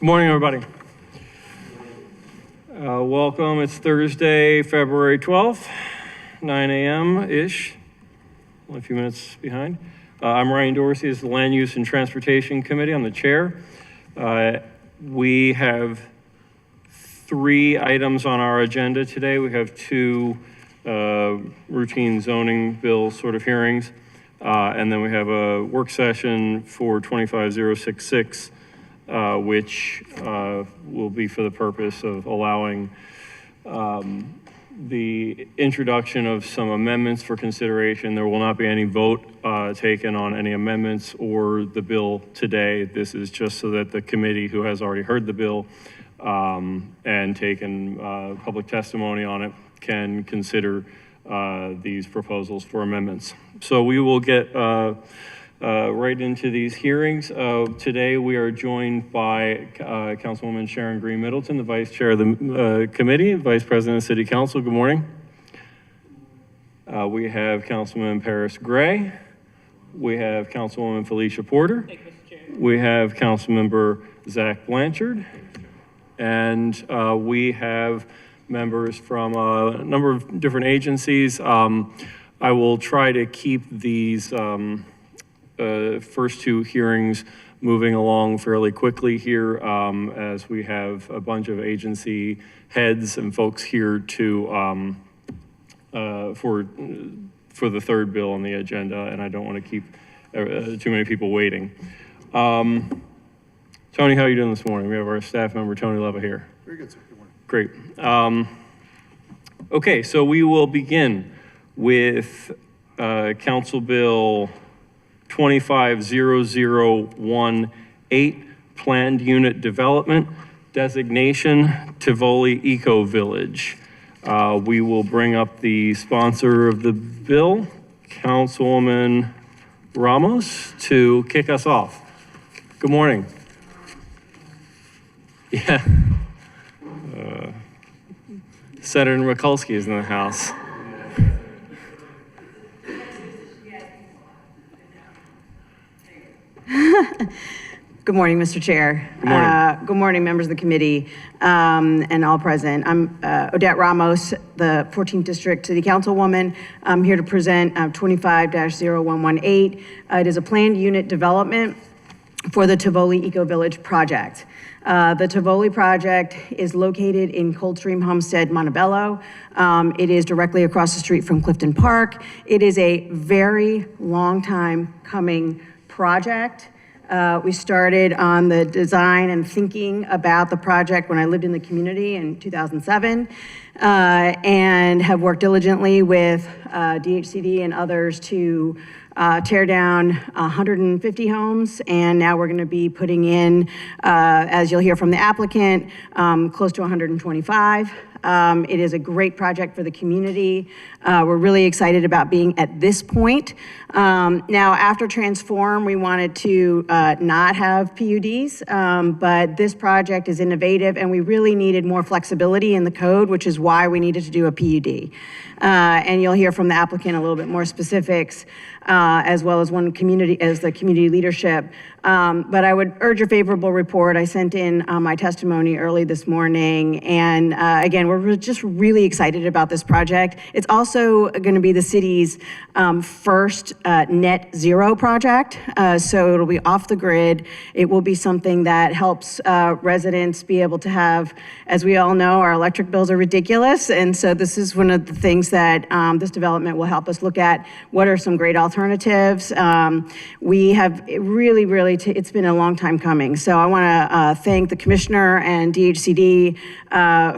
Good morning, everybody. Welcome. It's Thursday, February 12th, 9 a.m.-ish. Only a few minutes behind. I'm Ryan Dorsey, it's the Land Use and Transportation Committee. I'm the chair. We have 3 items on our agenda today. We have 2 routine zoning bill sort of hearings, and then we have a work session for 25066, which will be for the purpose of allowing the introduction of some amendments for consideration. There will not be any vote taken on any amendments or the bill today. This is just so that the committee, who has already heard the bill and taken public testimony on it, can consider these proposals for amendments. So we will get right into these hearings. Today we are joined by Councilwoman Sharon Green Middleton, the Vice Chair of the committee, Vice President of City Council. Good morning. We have Councilman Paris Gray. We have Councilwoman Felicia Porter. Thank you, Mr. Chair. We have Councilmember Zach Blanchard. And we have members from a number of different agencies. I will try to keep these first 2 hearings moving along fairly quickly here, as we have a bunch of agency heads and folks here to for the 3rd bill on the agenda, and I don't want to keep too many people waiting. Tony, how are you doing this morning? We have our staff member, Tony Leva, here. Very good, sir. Good morning. Great. Okay, so we will begin with Council Bill 250018, Planned Unit Development, Designation Tivoli Eco Village. We will bring up the sponsor of the bill, Councilwoman Ramos, to kick us off. Good morning. Yeah. Senator Mikulski is in the house. Good morning, Mr. Chair. Good morning. Good morning, members of the committee and all present. I'm Odette Ramos, the 14th District City Councilwoman. I'm here to present 25-0118. It is a planned unit development for the Tivoli Eco Village project. The Tivoli project is located in Coldstream Homestead, Montebello. It is directly across the street from Clifton Park. It is a very long time coming project. We started on the design and thinking about the project when I lived in the community in 2007, and have worked diligently with DHCD and others to tear down 150 homes, and now we're going to be putting in, as you'll hear from the applicant, close to 125. It is a great project for the community. We're really excited about being at this point. Now, after Transform, we wanted to not have PUDs, but this project is innovative, and we really needed more flexibility in the code, which is why we needed to do a PUD. And you'll hear from the applicant a little bit more specifics, as well as the community leadership. But I would urge a favorable report. I sent in my testimony early this morning, and again, we're just really excited about this project. It's also going to be the city's first net zero project, so it'll be off the grid. It will be something that helps residents be able to have, as we all know, our electric bills are ridiculous, and so this is one of the things that this development will help us look at. What are some great alternatives? We have really, it's been a long time coming. So I want to thank the commissioner and DHCD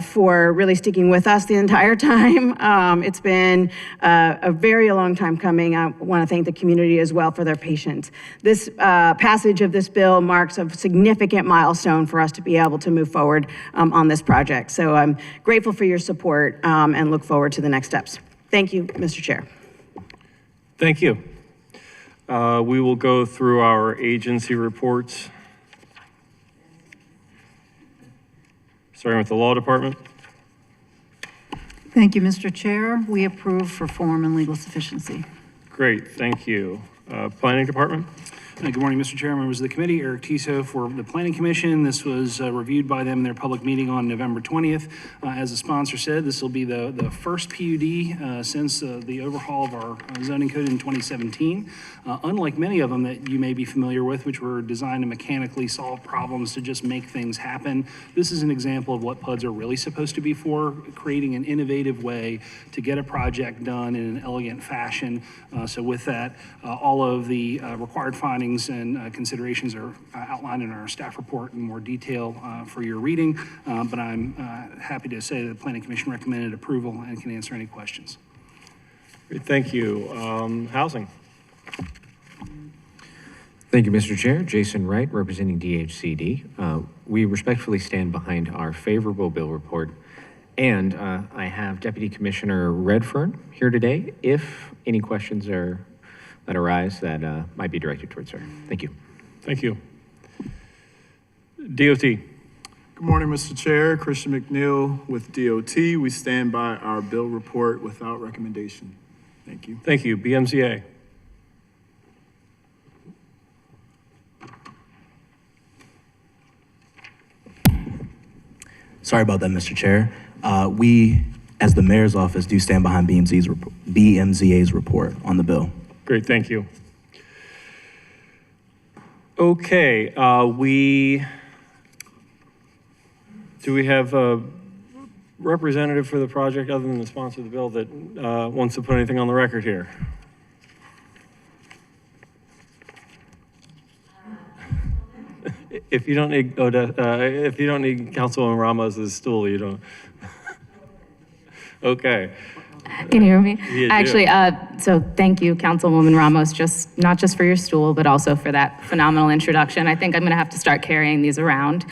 for really sticking with us the entire time. It's been a very long time coming. I want to thank the community as well for their patience. This passage of this bill marks a significant milestone for us to be able to move forward on this project. So I'm grateful for your support and look forward to the next steps. Thank you, Mr. Chair. Thank you. We will go through our agency reports. Starting with the Law Department. Thank you, Mr. Chair. We approve for form and legal sufficiency. Great, thank you. Planning Department. Good morning, Mr. Chair, members of the committee. Eric Tiso for the Planning Commission. This was reviewed by them in their public meeting on November 20th. As the sponsor said, this will be the first PUD since the overhaul of our zoning code in 2017. Unlike many of them that you may be familiar with, which were designed to mechanically solve problems to just make things happen, this is an example of what PUDs are really supposed to be for, creating an innovative way to get a project done in an elegant fashion. So with that, all of the required findings and considerations are outlined in our staff report in more detail for your reading, but I'm happy to say that the Planning Commission recommended approval and can answer any questions. Great, thank you. Housing. Thank you, Mr. Chair. Jason Wright, representing DHCD. We respectfully stand behind our favorable bill report, and I have Deputy Commissioner Redfern here today if any questions that arise that might be directed towards her. Thank you. Thank you. DOT. Good morning, Mr. Chair. Christian McNeil with DOT. We stand by our bill report without recommendation. Thank you. Thank you. BMZA. Sorry about that, Mr. Chair. We, as the mayor's office, do stand behind BMZA's report on the bill. Great, thank you. Okay, do we have a representative for the project other than the sponsor of the bill that wants to put anything on the record here? If you don't need if you don't need Councilwoman Ramos's stool, you don't. Okay. Can you hear me? Yeah, Actually, so thank you, Councilwoman Ramos, not just for your stool, but also for that phenomenal introduction. I think I'm going to have to start carrying these around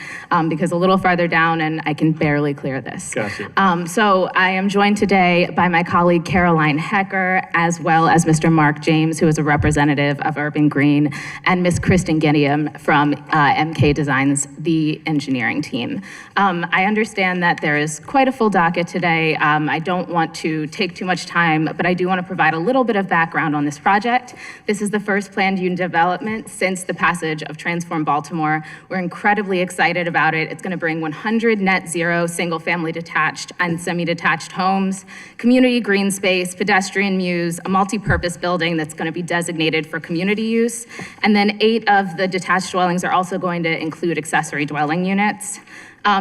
because a little farther down and I can barely clear this. Gotcha. So I am joined today by my colleague Caroline Hecker, as well as Mr. Mark James, who is a representative of Urban Green, and Ms. Kristen Gideon from MK Designs, the engineering team. I understand that there is quite a full docket today. I don't want to take too much time, but I do want to provide a little bit of background on this project. This is the first planned unit development since the passage of Transform Baltimore. We're incredibly excited about it. It's going to bring 100 net zero single-family detached and semi-detached homes, community green space, pedestrian mews, a multi-purpose building that's going to be designated for community use, and then 8 of the detached dwellings are also going to include accessory dwelling units.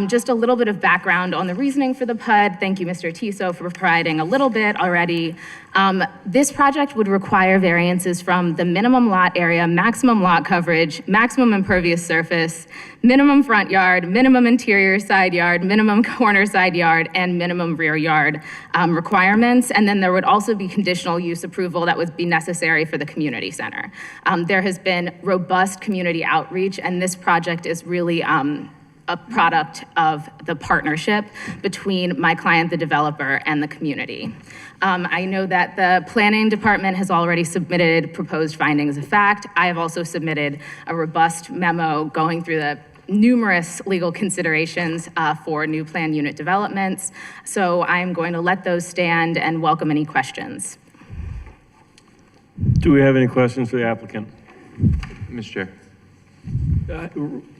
Just a little bit of background on the reasoning for the PUD. Thank you, Mr. Tiso, for providing a little bit already. This project would require variances from the minimum lot area, maximum lot coverage, maximum impervious surface, minimum front yard, minimum interior side yard, minimum corner side yard, and minimum rear yard requirements. And then there would also be conditional use approval that would be necessary for the community center. There has been robust community outreach, and this project is really a product of the partnership between my client, the developer, and the community. I know that the planning department has already submitted proposed findings of fact. I have also submitted a robust memo going through the numerous legal considerations for new planned unit developments. So I'm going to let those stand and welcome any questions. Do we have any questions for the applicant? Mr. Chair.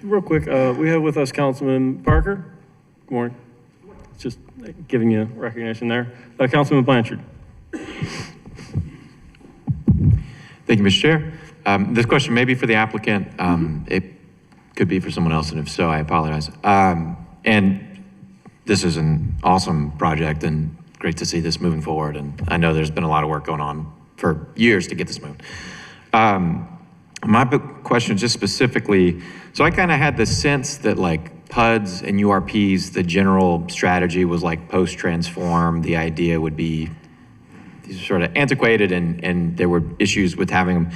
Real quick, we have with us Councilman Parker. Good morning. Just giving you recognition there. Councilman Blanchard. Thank you, Mr. Chair. This question may be for the applicant. It could be for someone else, and if so, I apologize. And this is an awesome project, and great to see this moving forward. And I know there's been a lot of work going on for years to get this moved. My question just specifically, so I kind of had the sense that like PUDs and URPs, the general strategy was like post-transform, the idea would be sort of antiquated and there were issues with having them.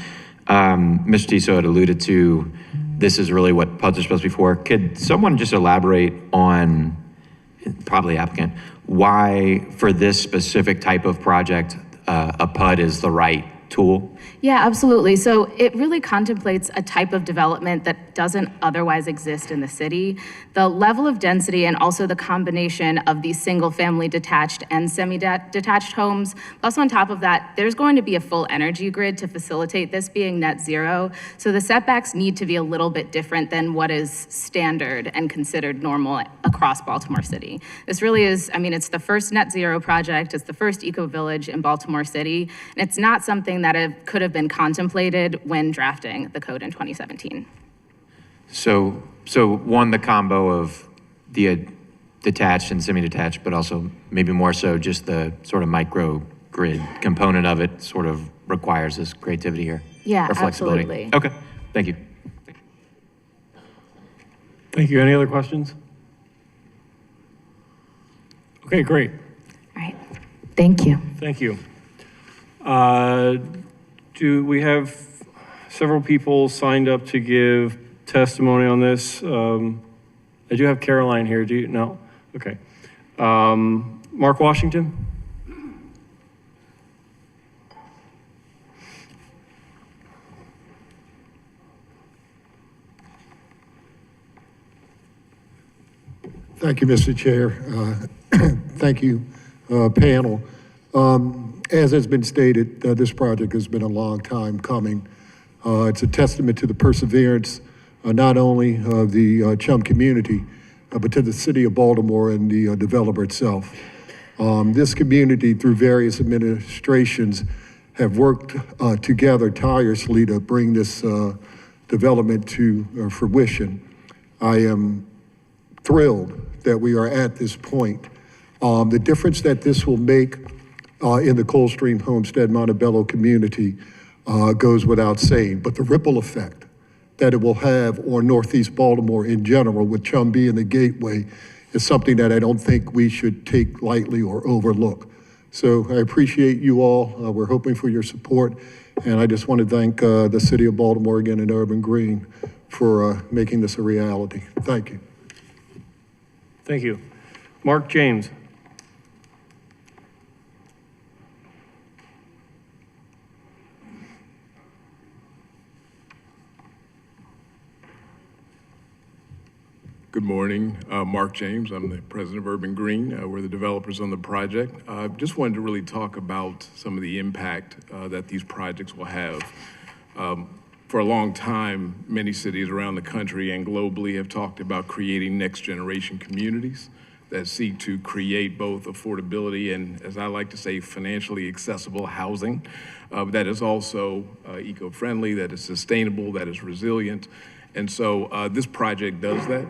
Mr. Tiso had alluded to, this is really what PUDs are supposed to be for. Could someone just elaborate on, probably applicant, why for this specific type of project, a PUD is the right tool? Yeah, absolutely. So it really contemplates a type of development that doesn't otherwise exist in the city. The level of density and also the combination of these single-family detached and semi-detached homes, plus on top of that, there's going to be a full energy grid to facilitate this being net zero. So the setbacks need to be a little bit different than what is standard and considered normal across Baltimore City. This really is, I mean, it's the first net zero project, it's the first eco-village in Baltimore City, and it's not something that could have been contemplated when drafting the code in 2017. So one, the combo of the detached and semi-detached, but also maybe more so just the sort of micro grid component of it sort of requires this creativity here. Yeah, or flexibility. absolutely. Okay, thank you. Thank you. Any other questions? Okay, great. All right, thank you. Thank you. Do we have several people signed up to give testimony on this? I do have Caroline here. Do you? No? Okay. Mark Washington? Thank you, Mr. Chair. Thank you, panel. As has been stated, this project has been a long time coming. It's a testament to the perseverance, not only of the Chum community, but to the city of Baltimore and the developer itself. This community, through various administrations, have worked together tirelessly to bring this development to fruition. I am thrilled that we are at this point. The difference that this will make in the Coldstream Homestead Montebello community goes without saying, but the ripple effect that it will have on Northeast Baltimore in general, with Chum being the gateway, is something that I don't think we should take lightly or overlook. So I appreciate you all. We're hoping for your support, and I just want to thank the city of Baltimore again and Urban Green for making this a reality. Thank you. Thank you. Mark James? Good morning, Mark James. I'm the president of Urban Green. We're the developers on the project. Just wanted to really talk about some of the impact that these projects will have. For a long time, many cities around the country and globally have talked about creating next generation communities that seek to create both affordability and, as I like to say, financially accessible housing that is also eco-friendly, that is sustainable, that is resilient. And so this project does that.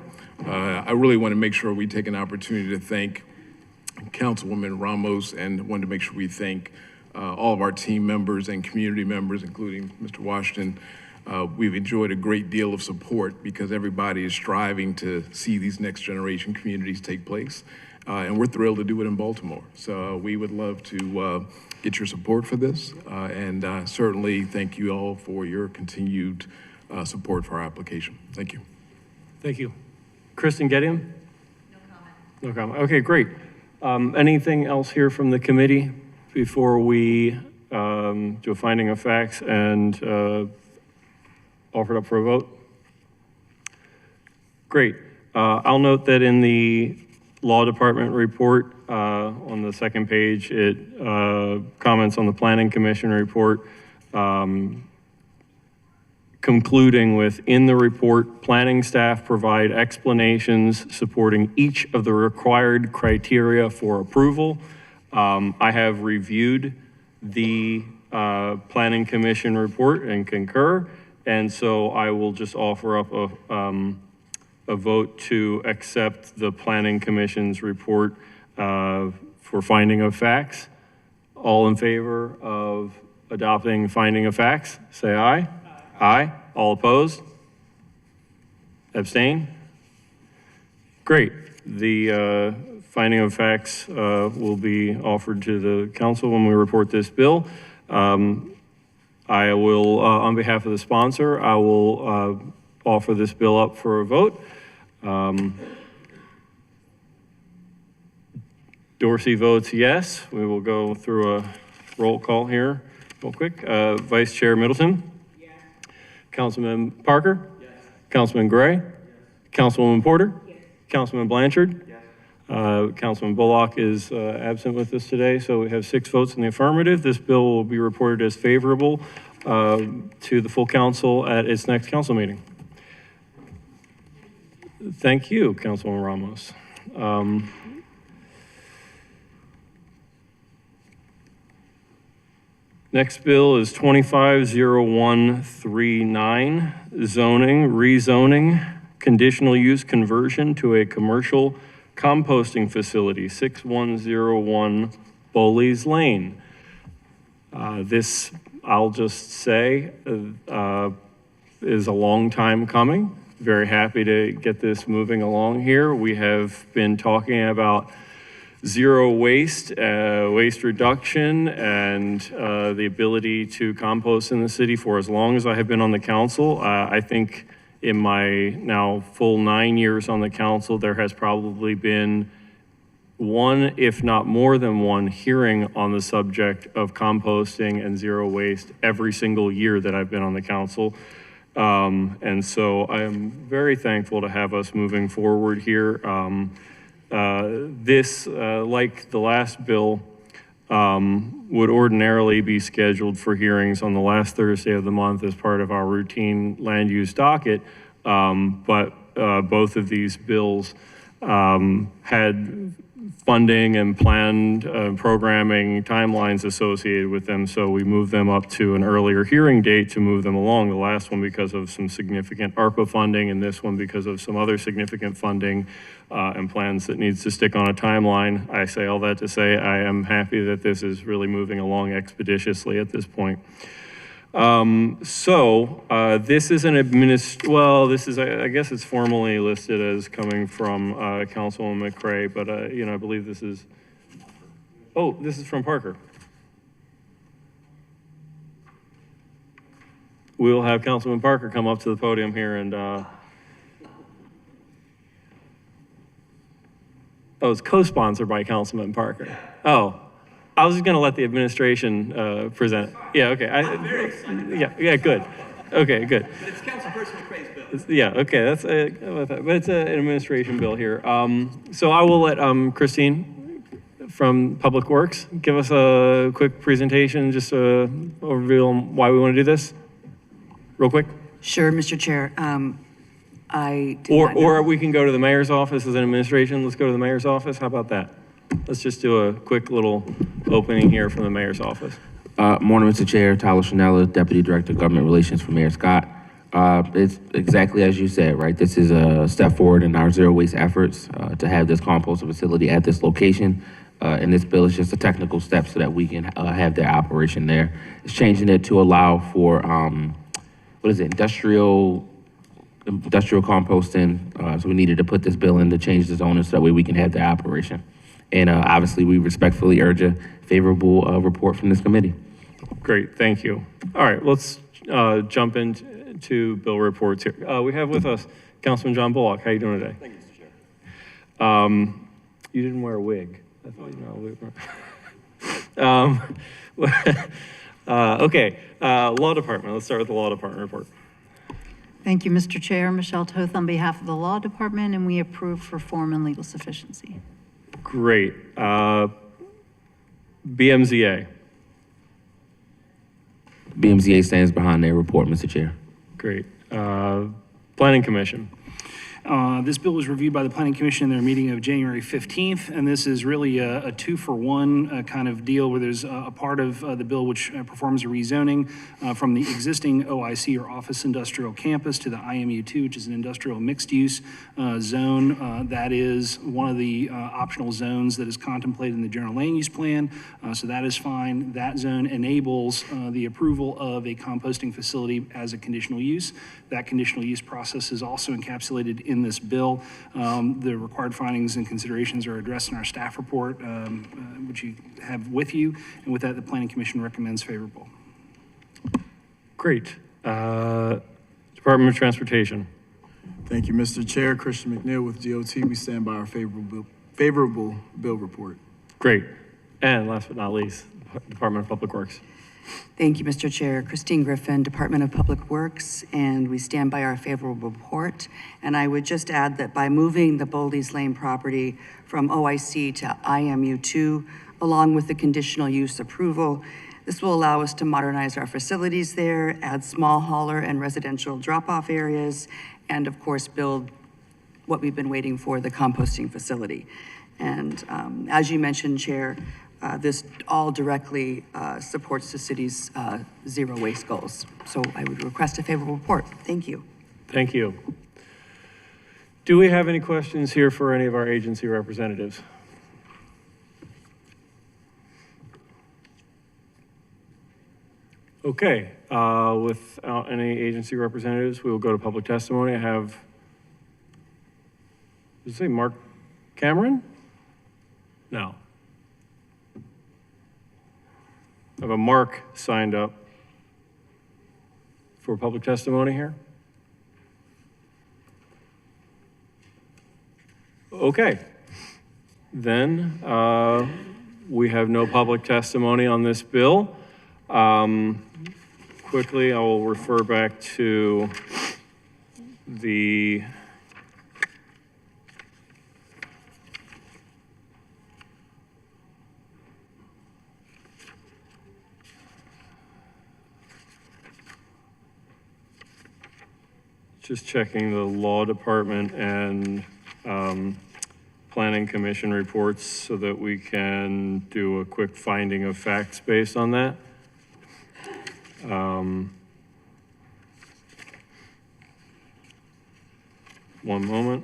I really want to make sure we take an opportunity to thank Councilwoman Ramos, and want to make sure we thank all of our team members and community members, including Mr. Washington. We've enjoyed a great deal of support because everybody is striving to see these next generation communities take place. And we're thrilled to do it in Baltimore. So we would love to get your support for this. And certainly thank you all for your continued support for our application. Thank you. Thank you. Kristen Gettium? No comment. No comment. Okay, great. Anything else here from the committee before we do a finding of facts and offer it up for a vote? Great. I'll note that in the law department report on the second page, it comments on the planning commission report, concluding with, in the report, planning staff provide explanations supporting each of the required criteria for approval. I have reviewed the planning commission report and concur, and so I will just offer up a vote to accept the planning commission's report for finding of facts. All in favor of adopting finding of facts, say aye. Aye. All opposed? Abstain? Great. The finding of facts will be offered to the council when we report this bill. I will, on behalf of the sponsor, I will offer this bill up for a vote. Dorsey votes yes. We will go through a roll call here. real quick. Vice Chair Middleton? Yes. Councilman Parker? Yes. Councilman Gray? Yes. Councilwoman Porter? Yes. Councilman Blanchard? Yes. Councilman Bullock is absent with us today, so we have 6 votes in the affirmative. This bill will be reported as favorable to the full council at its next council meeting. Thank you, Councilwoman Ramos. Next bill is 250139, zoning, rezoning, conditional use conversion to a commercial composting facility, 6101 Bowleys Lane. This, I'll just say, is a long time coming. Very happy to get this moving along here. We have been talking about zero waste, waste reduction, and the ability to compost in the city for as long as I have been on the council. I think in my now full 9 years on the council, there has probably been one, if not more than one, hearing on the subject of composting and zero waste every single year that I've been on the council. And so I am very thankful to have us moving forward here. This, like the last bill, would ordinarily be scheduled for hearings on the last Thursday of the month as part of our routine land use docket. But both of these bills had funding and planned programming timelines associated with them, so we moved them up to an earlier hearing date to move them along. The last one because of some significant ARPA funding, and this one because of some other significant funding and plans that needs to stick on a timeline. I say all that to say I am happy that this is really moving along expeditiously at this point. This is an I guess it's formally listed as coming from Councilwoman McCray, but I believe this is from Parker. We'll have Councilman Parker come up to the podium here and it's co-sponsored by Councilman Parker. Oh. I was just going to let the administration present. Yeah, okay. I'm very excited. Yeah, good. Okay, good. But it's Councilperson McCray's bill. Yeah, okay. That's but it's an administration bill here. So I will let Christine from Public Works give us a quick presentation, just an overview on why we want to do this, real quick. Sure, Mr. Chair. Or we can go to the mayor's office as an administration. Let's go to the mayor's office. How about that? Let's just do a quick little opening here from the mayor's office. Morning, Mr. Chair. Tyler Chanella, Deputy Director of Government Relations for Mayor Scott. It's exactly as you said, right? This is a step forward in our zero waste efforts to have this compost facility at this location. And this bill is just a technical step so that we can have their operation there. It's changing it to allow for, industrial composting. So we needed to put this bill in to change the zoning so that way we can have their operation. And obviously, we respectfully urge a favorable report from this committee. Great, thank you. All right, let's jump into bill reports here. We have with us Councilman John Bullock. How are you doing today? Thank you, Mr. Chair. You didn't wear a wig. I thought you were a wig. Okay, Law Department. Let's start with the Law Department report. Thank you, Mr. Chair. Michelle Toth on behalf of the Law Department, and we approve for form and legal sufficiency. Great. BMZA. BMZA stands behind their report, Mr. Chair. Great. Planning Commission. This bill was reviewed by the Planning Commission in their meeting of January 15th, and this is really a two-for-one kind of deal where there's a part of the bill which performs a rezoning from the existing OIC or Office Industrial Campus to the IMU2, which is an industrial mixed-use zone. That is one of the optional zones that is contemplated in the General Land Use Plan, so that is fine. That zone enables the approval of a composting facility as a conditional use. That conditional use process is also encapsulated in this bill. The required findings and considerations are addressed in our staff report, which you have with you. And with that, the Planning Commission recommends favorable. Great. Department of Transportation. Thank you, Mr. Chair. Christian McNeil with DOT. We stand by our favorable bill report. Great. And last but not least, Department of Public Works. Thank you, Mr. Chair. Christine Griffin, Department of Public Works, and we stand by our favorable report. And I would just add that by moving the Boldy's Lane property from OIC to IMU2, along with the conditional use approval, this will allow us to modernize our facilities there, add small hauler and residential drop-off areas, and of course, build what we've been waiting for, the composting facility. And as you mentioned, Chair, this all directly supports the city's zero waste goals. So I would request a favorable report. Thank you. Thank you. Do we have any questions here for any of our agency representatives? Okay, without any agency representatives, we will go to public testimony. I have, does it say Mark Cameron? No. I have a Mark signed up for public testimony here. Okay. Then we have no public testimony on this bill. Quickly, I will refer back to the just checking the law department and planning commission reports so that we can do a quick finding of facts based on that. One moment.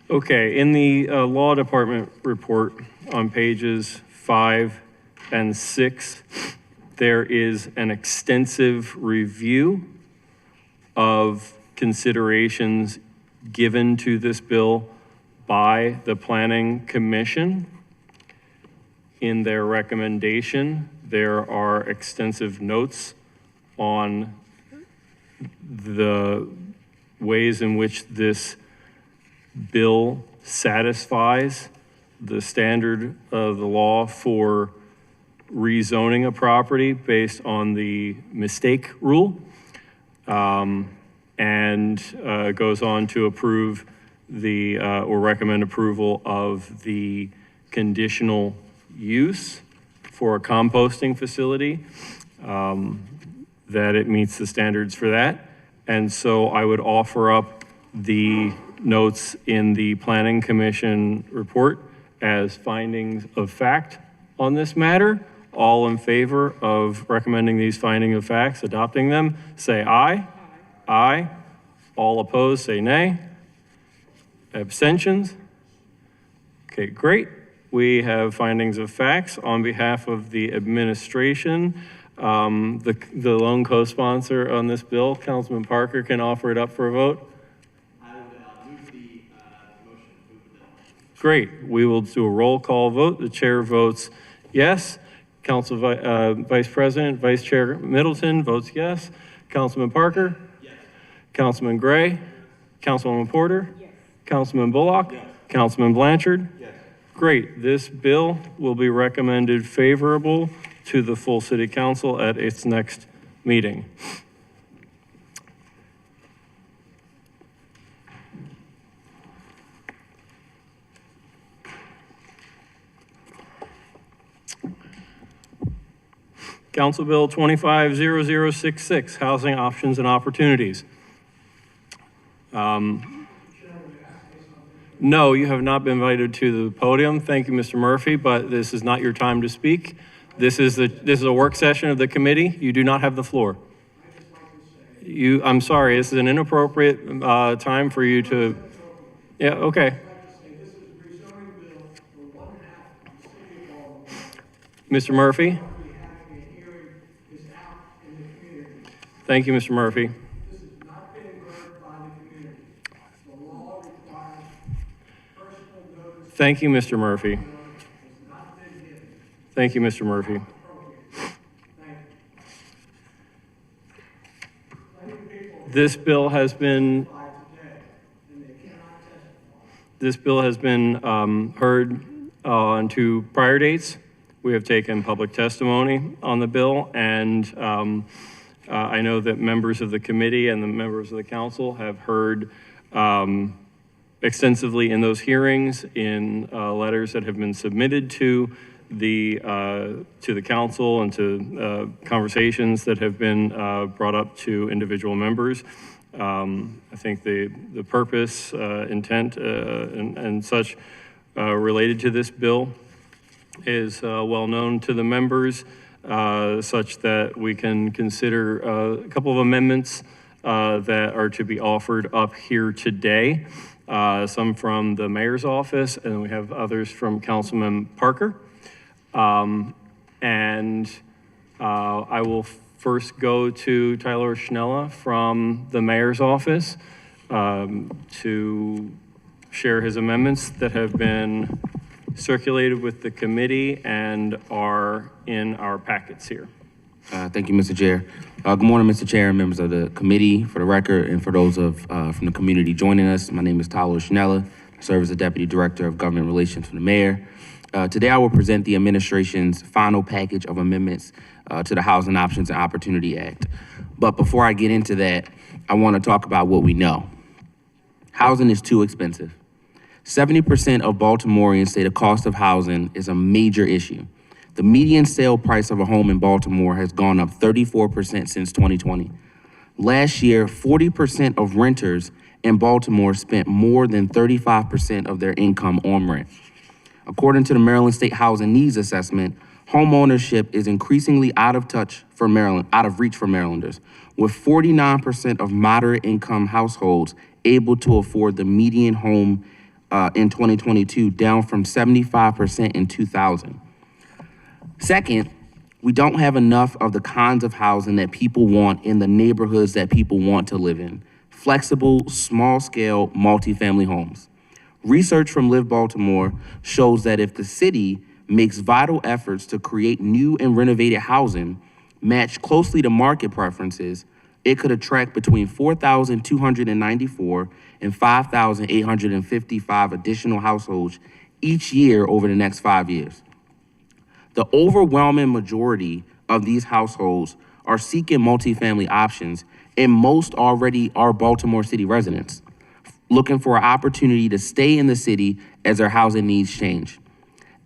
Okay, in the law department report on pages 5 and 6, there is an extensive review of considerations given to this bill by the Planning Commission. In their recommendation, there are extensive notes on the ways in which this bill satisfies the standard of the law for rezoning a property based on the mistake rule, and goes on to approve the, or recommend approval of the conditional use for a composting facility, that it meets the standards for that. And so I would offer up the notes in the Planning Commission report as findings of fact on this matter. All in favor of recommending these finding of facts, adopting them, say aye. Aye. All opposed, say nay. Abstentions? Okay, great. We have findings of facts on behalf of the administration. The lone co-sponsor on this bill, Councilman Parker, can offer it up for a vote. I will move the motion to move the bill. Great. We will do a roll call vote. The chair votes yes. Council Vice President, Vice Chair Middleton votes yes. Councilman Parker? Yes. Councilman Gray? Yes. Councilwoman Porter? Yes. Councilman Bullock? Yes. Councilman Blanchard? Yes. Great. This bill will be recommended favorable to the full City Council at its next meeting. Council Bill 250066, Housing Options and Opportunities. No, you have not been invited to the podium. Thank you, Mr. Murphy, but this is not your time to speak. This is a work session of the committee. You do not have the floor. I'm sorry, this is an inappropriate time for you to, yeah, okay. Mr. Murphy? Thank you, Mr. Murphy. This is not being heard by the community. The law requires personal Thank you, Mr. Murphy. Thank you, Mr. Murphy. This bill has been heard on 2 prior dates. We have taken public testimony on the bill, and I know that members of the committee and the members of the council have heard extensively in those hearings, in letters that have been submitted to the council and to conversations that have been brought up to individual members. I think the purpose, intent, and such related to this bill is well known to the members, such that we can consider a couple of amendments that are to be offered up here today. Some from the mayor's office, and we have others from Councilman Parker. I will first go to Tyler Schnella from the mayor's office to share his amendments that have been circulated with the committee and are in our packets here. Thank you, Mr. Chair. Good morning, Mr. Chair and members of the committee. For the record, and for those from the community joining us, my name is Tyler Schnella. I serve as the Deputy Director of Government Relations for the Mayor. Today, I will present the administration's final package of amendments to the Housing Options and Opportunity Act. But before I get into that, I want to talk about what we know. Housing is too expensive. 70% of Baltimoreans say the cost of housing is a major issue. The median sale price of a home in Baltimore has gone up 34% since 2020. Last year, 40% of renters in Baltimore spent more than 35% of their income on rent. According to the Maryland State Housing Needs Assessment, home ownership is increasingly out of reach for Marylanders, with 49% of moderate income households able to afford the median home in 2022, down from 75% in 2000. Second, we don't have enough of the kinds of housing that people want in the neighborhoods that people want to live in. Flexible, small-scale, multifamily homes. Research from Live Baltimore shows that if the city makes vital efforts to create new and renovated housing matched closely to market preferences, it could attract between 4,294 and 5,855 additional households each year over the next 5 years. The overwhelming majority of these households are seeking multifamily options, and most already are Baltimore City residents, looking for an opportunity to stay in the city as their housing needs change.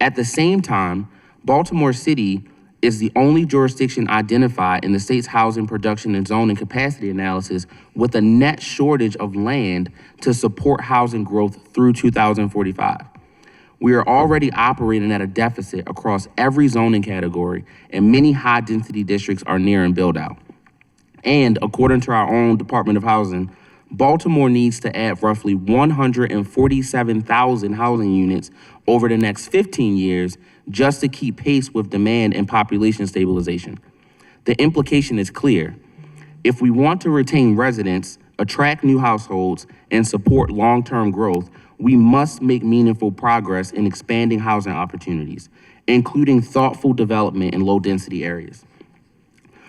At the same time, Baltimore City is the only jurisdiction identified in the state's housing production and zoning capacity analysis with a net shortage of land to support housing growth through 2045. We are already operating at a deficit across every zoning category, and many high-density districts are nearing build-out. And according to our own Department of Housing, Baltimore needs to add roughly 147,000 housing units over the next 15 years just to keep pace with demand and population stabilization. The implication is clear. If we want to retain residents, attract new households, and support long-term growth, we must make meaningful progress in expanding housing opportunities, including thoughtful development in low-density areas.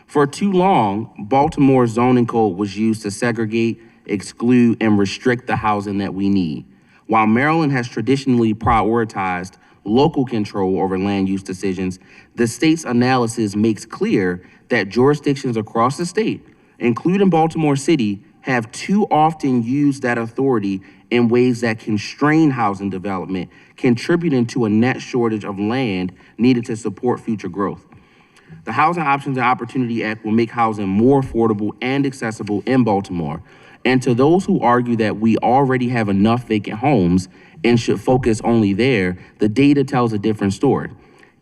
For too long, Baltimore's zoning code was used to segregate, exclude, and restrict the housing that we need. While Maryland has traditionally prioritized local control over land use decisions, the state's analysis makes clear that jurisdictions across the state, including Baltimore City, have too often used that authority in ways that constrain housing development, contributing to a net shortage of land needed to support future growth. The Housing Options and Opportunity Act will make housing more affordable and accessible in Baltimore. And to those who argue that we already have enough vacant homes and should focus only there, the data tells a different story.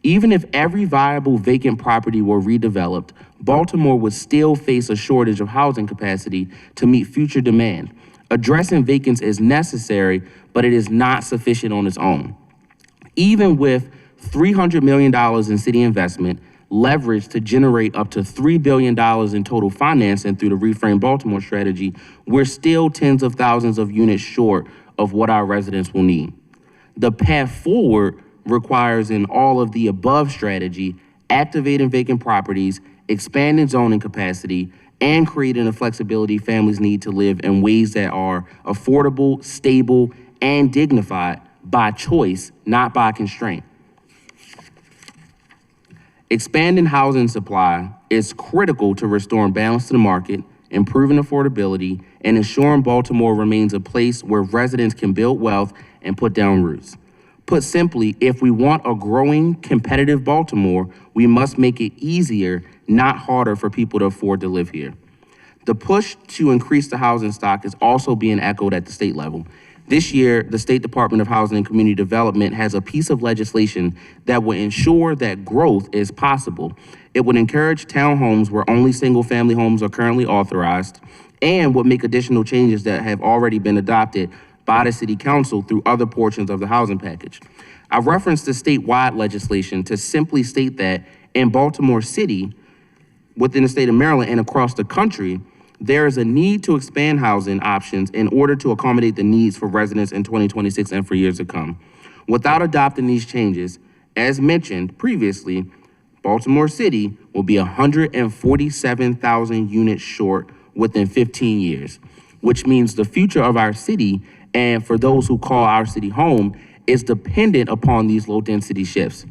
Even if every viable vacant property were redeveloped, Baltimore would still face a shortage of housing capacity to meet future demand. Addressing vacancies is necessary, but it is not sufficient on its own. Even with $300 million in city investment, leverage to generate up to $3 billion in total financing through the Reframe Baltimore strategy, we're still tens of thousands of units short of what our residents will need. The path forward requires an all of the above strategy, activating vacant properties, expanding zoning capacity, and creating the flexibility families need to live in ways that are affordable, stable, and dignified by choice, not by constraint. Expanding housing supply is critical to restoring balance to the market, improving affordability, and ensuring Baltimore remains a place where residents can build wealth and put down roots. Put simply, if we want a growing, competitive Baltimore, we must make it easier, not harder, for people to afford to live here. The push to increase the housing stock is also being echoed at the state level. This year, the State Department of Housing and Community Development has a piece of legislation that will ensure that growth is possible. It would encourage townhomes where only single-family homes are currently authorized, and would make additional changes that have already been adopted by the City Council through other portions of the housing package. I referenced the statewide legislation to simply state that in Baltimore City, within the state of Maryland and across the country, there is a need to expand housing options in order to accommodate the needs for residents in 2026 and for years to come. Without adopting these changes, as mentioned previously, Baltimore City will be 147,000 units short within 15 years, which means the future of our city, and for those who call our city home, is dependent upon these low-density shifts.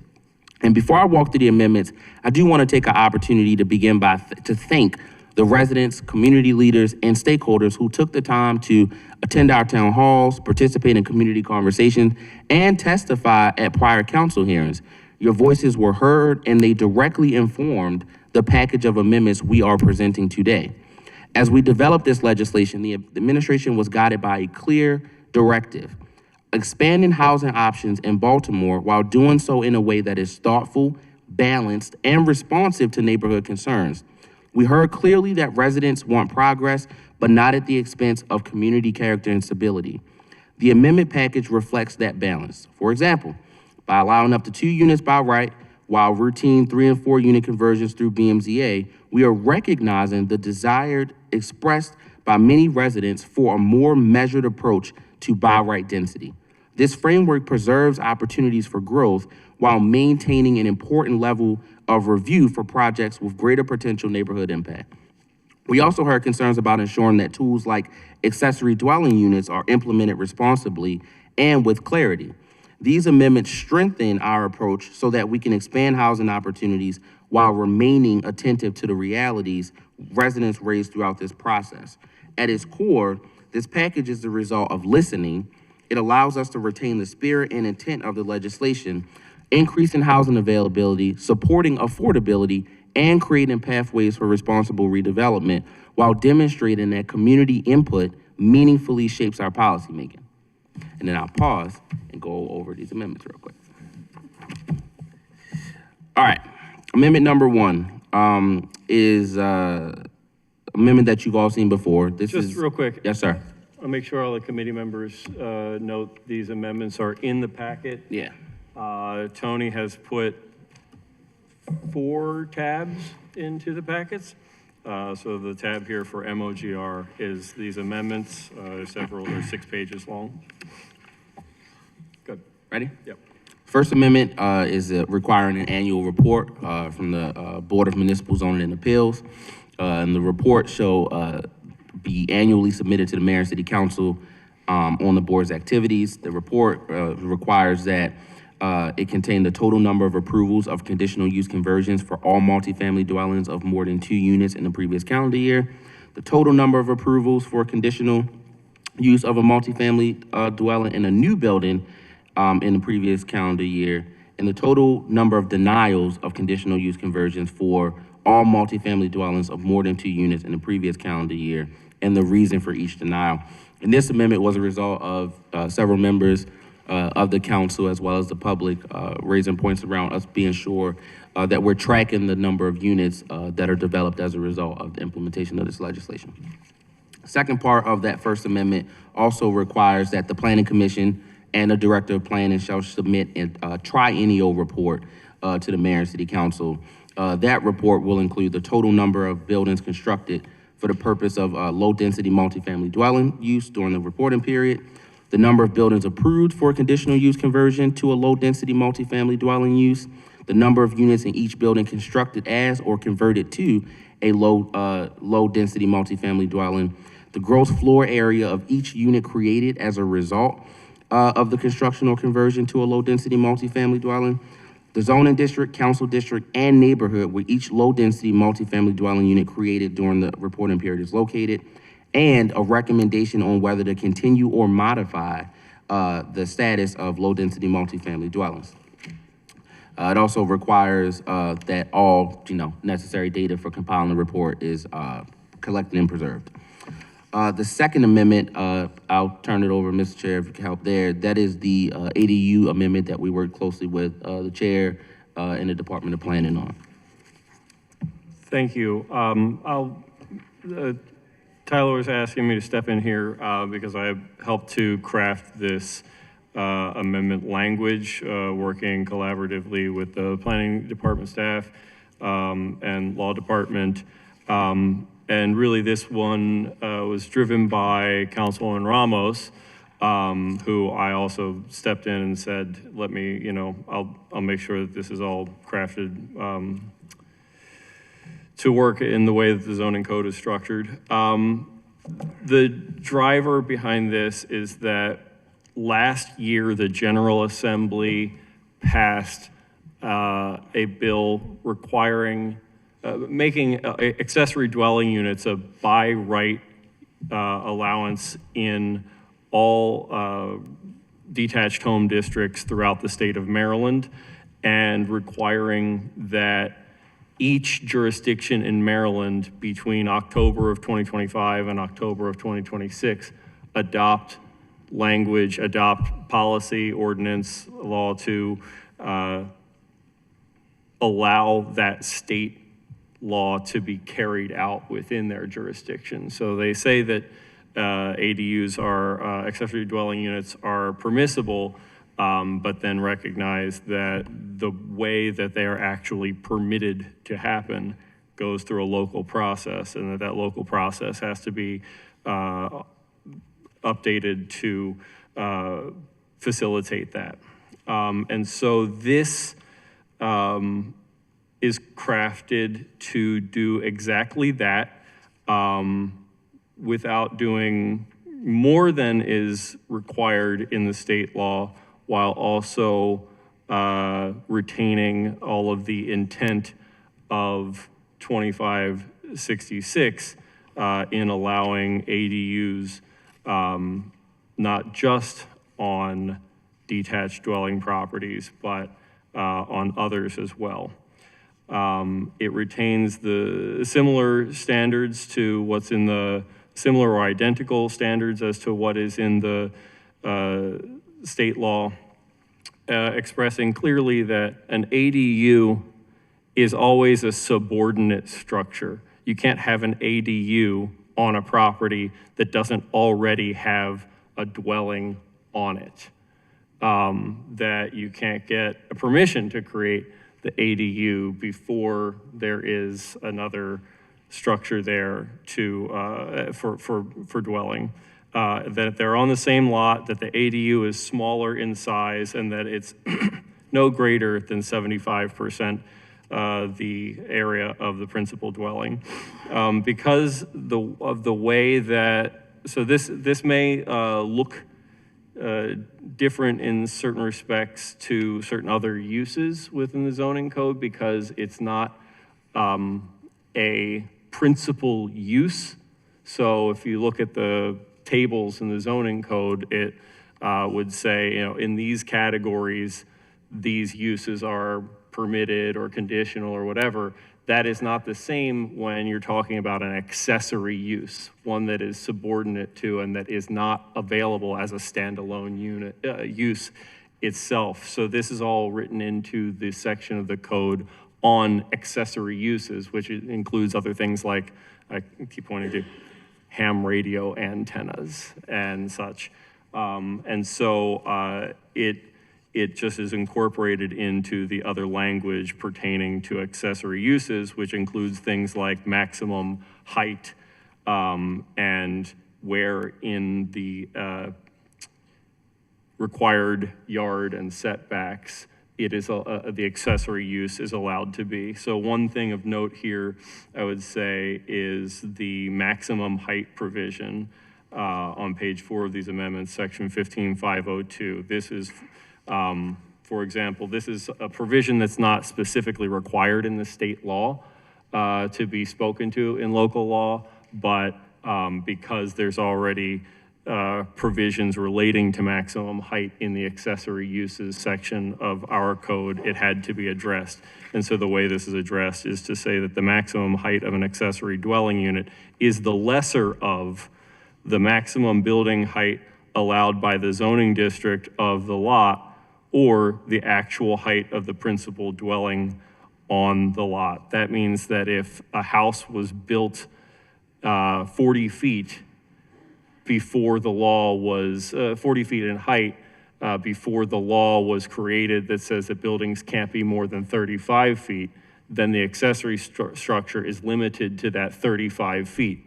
And before I walk through the amendments, I do want to take an opportunity to begin to thank the residents, community leaders, and stakeholders who took the time to attend our town halls, participate in community conversations, and testify at prior council hearings. Your voices were heard, and they directly informed the package of amendments we are presenting today. As we developed this legislation, the administration was guided by a clear directive: expanding housing options in Baltimore while doing so in a way that is thoughtful, balanced, and responsive to neighborhood concerns. We heard clearly that residents want progress, but not at the expense of community character and stability. The amendment package reflects that balance. For example, by allowing up to 2 units by right, while routine 3 and 4 unit conversions through BMZA, we are recognizing the desire expressed by many residents for a more measured approach to by right density. This framework preserves opportunities for growth while maintaining an important level of review for projects with greater potential neighborhood impact. We also heard concerns about ensuring that tools like accessory dwelling units are implemented responsibly and with clarity. These amendments strengthen our approach so that we can expand housing opportunities while remaining attentive to the realities residents raise throughout this process. At its core, this package is the result of listening. It allows us to retain the spirit and intent of the legislation, increasing housing availability, supporting affordability, and creating pathways for responsible redevelopment while demonstrating that community input meaningfully shapes our policymaking. And then I'll pause and go over these amendments real quick. All right, amendment number 1 is amendment that you've all seen before. This Just is real quick. Yes, sir. I'll make sure all the committee members note these amendments are in the packet. Yeah. Tony has put 4 tabs into the packets. So the tab here for MOGR is these amendments. They're 6 pages long. Good. Ready? Yep. First amendment is requiring an annual report from the Board of Municipal Zoning and Appeals. And the report shall be annually submitted to the Mayor and City Council on the board's activities. The report requires that it contain the total number of approvals of conditional use conversions for all multifamily dwellings of more than 2 units in the previous calendar year, the total number of approvals for conditional use of a multifamily dwelling in a new building in the previous calendar year, and the total number of denials of conditional use conversions for all multifamily dwellings of more than 2 units in the previous calendar year, and the reason for each denial. And this amendment was a result of several members of the council as well as the public raising points around us being sure that we're tracking the number of units that are developed as a result of the implementation of this legislation. Second part of that first amendment also requires that the Planning Commission and the Director of Planning shall submit a triennial report to the Mayor and City Council. That report will include the total number of buildings constructed for the purpose of low-density multifamily dwelling use during the reporting period, the number of buildings approved for conditional use conversion to a low-density multifamily dwelling use, the number of units in each building constructed as or converted to a low-density multifamily dwelling, the gross floor area of each unit created as a result of the construction or conversion to a low-density multifamily dwelling, the zoning district, council district, and neighborhood where each low-density multifamily dwelling unit created during the reporting period is located, and a recommendation on whether to continue or modify the status of low-density multifamily dwellings. It also requires that all necessary data for compiling the report is collected and preserved. The second amendment, I'll turn it over, Mr. Chair, if you can help there. That is the ADU amendment that we work closely with the chair and the Department of Planning on. Thank you. Tyler was asking me to step in here because I helped to craft this amendment language, working collaboratively with the planning department staff and law department. And really this one was driven by Councilwoman Ramos, who I also stepped in and said, let me, I'll make sure that this is all crafted to work in the way that the zoning code is structured. The driver behind this is that last year, the General Assembly passed a bill requiring, making accessory dwelling units a by right allowance in all detached home districts throughout the state of Maryland, and requiring that each jurisdiction in Maryland between October of 2025 and October of 2026 adopt language, adopt policy, ordinance, law to allow that state law to be carried out within their jurisdiction. So they say that ADUs are, accessory dwelling units are permissible, but then recognize that the way that they are actually permitted to happen goes through a local process, and that local process has to be updated to facilitate that. And so this is crafted to do exactly that without doing more than is required in the state law, while also retaining all of the intent of 2566 in allowing ADUs not just on detached dwelling properties, but on others as well. It retains the similar standards to what's in the similar or identical standards as to what is in the state law, expressing clearly that an ADU is always a subordinate structure. You can't have an ADU on a property that doesn't already have a dwelling on it. That you can't get a permission to create the ADU before there is another structure there to for dwelling. That they're on the same lot, that the ADU is smaller in size, and that it's no greater than 75% the area of the principal dwelling. Because of the way that, so this may look different in certain respects to certain other uses within the zoning code, because it's not a principal use. So if you look at the tables in the zoning code, it would say, in these categories, these uses are permitted or conditional or whatever. That is not the same when you're talking about an accessory use, one that is subordinate to and that is not available as a standalone unit use itself. So this is all written into the section of the code on accessory uses, which includes other things like, I keep pointing to ham radio antennas and such. And so it just is incorporated into the other language pertaining to accessory uses, which includes things like maximum height and where in the required yard and setbacks, it is, the accessory use is allowed to be. So one thing of note here, I would say, is the maximum height provision on page 4 of these amendments, section 15502. This is, for example, this is a provision that's not specifically required in the state law to be spoken to in local law, but because there's already provisions relating to maximum height in the accessory uses section of our code, it had to be addressed. And so the way this is addressed is to say that the maximum height of an accessory dwelling unit is the lesser of the maximum building height allowed by the zoning district of the lot or the actual height of the principal dwelling on the lot. That means that if a house was built 40 feet before the law was 40 feet in height, before the law was created that says that buildings can't be more than 35 feet, then the accessory structure is limited to that 35 feet.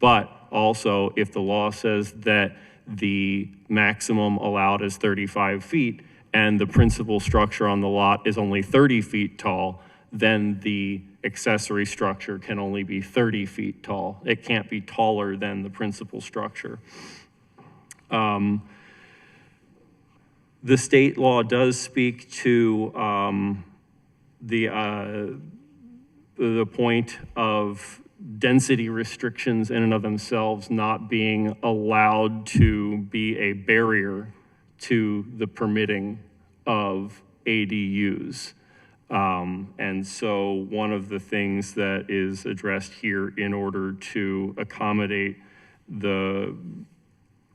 But also, if the law says that the maximum allowed is 35 feet and the principal structure on the lot is only 30 feet tall, then the accessory structure can only be 30 feet tall. It can't be taller than the principal structure. The state law does speak to the point of density restrictions in and of themselves not being allowed to be a barrier to the permitting of ADUs. And so one of the things that is addressed here in order to accommodate the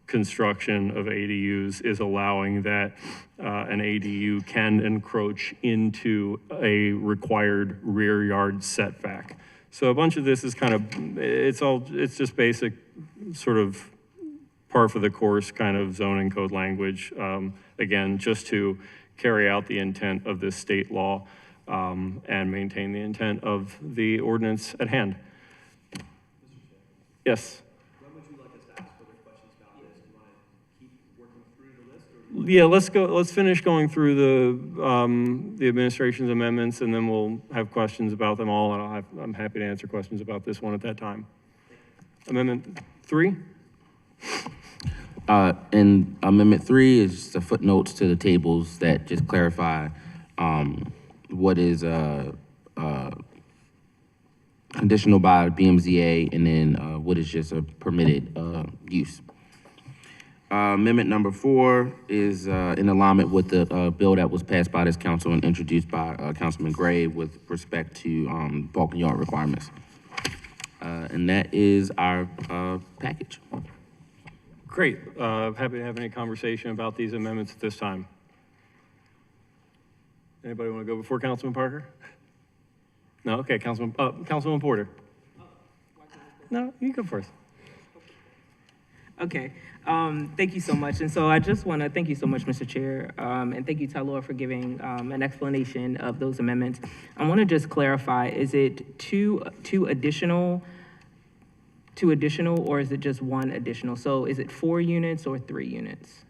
construction of ADUs is allowing that an ADU can encroach into a required rear yard setback. So a bunch of this is kind of, it's just basic sort of par for the course kind of zoning code language. Again, just to carry out the intent of this state law and maintain the intent of the ordinance at hand. Yes? When would you like us to ask further questions about this? Do you want to keep working through the list? Or yeah, let's finish going through the administration's amendments, and then we'll have questions about them all, and I'm happy to answer questions about this one at that time. Amendment 3? And Amendment 3 is the footnotes to the tables that just clarify what is conditional by BMZA and then what is just a permitted use. Amendment number 4 is in alignment with the bill that was passed by this council and introduced by Councilman Gray with respect to bulk and yard requirements. And that is our package. Great. Happy to have any conversation about these amendments at this time. Anybody want to go before Councilman Parker? No? Okay, Councilman Porter. No, you go first. Okay, thank you so much. And so I just want to thank you so much, Mr. Chair, and thank you, Tylor, for giving an explanation of those amendments. I want to just clarify, is it two additional, or is it just one additional? So is it 4 units or 3 units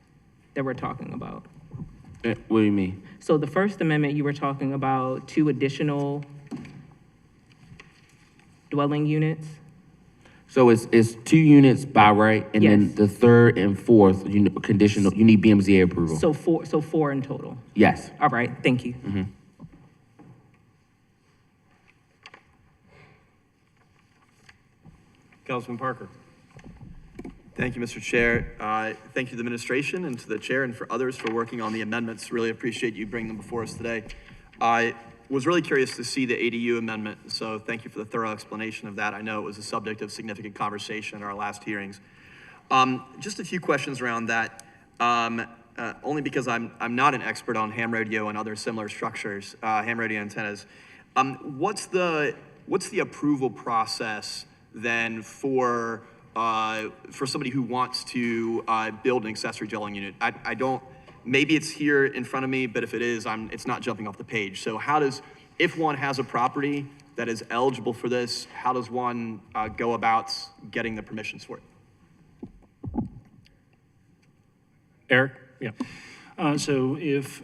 that we're talking about? What do you mean? So the first amendment, you were talking about 2 additional dwelling units? So it's 2 units by right, and then the 3rd and 4th conditional. You need BMZA approval. So 4 in total. Yes. All right. Thank you. Mm-hmm. Councilman Parker. Thank you, Mr. Chair. Thank you to the administration and to the chair and for others for working on the amendments. Really appreciate you bringing them before us today. I was really curious to see the ADU amendment, so thank you for the thorough explanation of that. I know it was a subject of significant conversation at our last hearings. Just a few questions around that, only because I'm not an expert on ham radio and other similar structures, ham radio antennas. What's the approval process then for somebody who wants to build an accessory dwelling unit? I don't. Maybe it's here in front of me, but if it is, it's not jumping off the page. So if one has a property that is eligible for this, how does one go about getting the permissions for it? Eric? Yeah. So if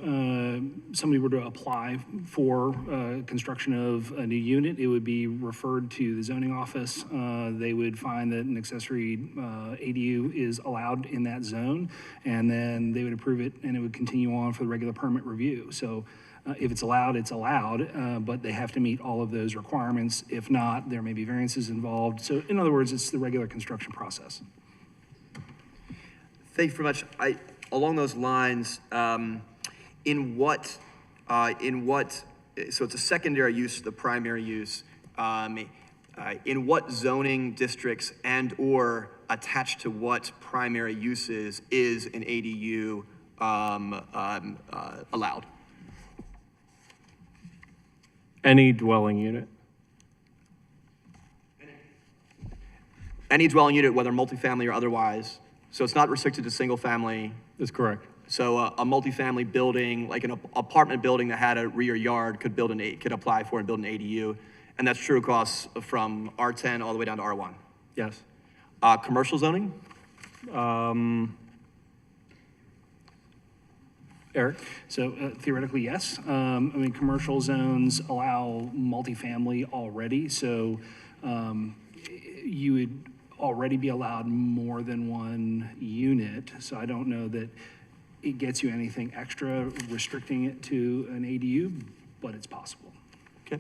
somebody were to apply for construction of a new unit, it would be referred to the zoning office. They would find that an accessory ADU is allowed in that zone, and then they would approve it, and it would continue on for the regular permit review. So if it's allowed, it's allowed, but they have to meet all of those requirements. If not, there may be variances involved. So in other words, it's the regular construction process. Thank you very much. Along those lines, in what, so it's a secondary use, the primary use. In what zoning districts and/or attached to what primary uses is an ADU allowed? Any dwelling unit. Any dwelling unit, whether multifamily or otherwise. So it's not restricted to single family. That's correct. So a multifamily building, like an apartment building that had a rear yard, could apply for and build an ADU, and that's true across from R10 all the way down to R1. Yes. Commercial zoning? Eric? So theoretically, yes. I mean, commercial zones allow multifamily already, so you would already be allowed more than one unit. So I don't know that it gets you anything extra restricting it to an ADU, but it's possible. Okay.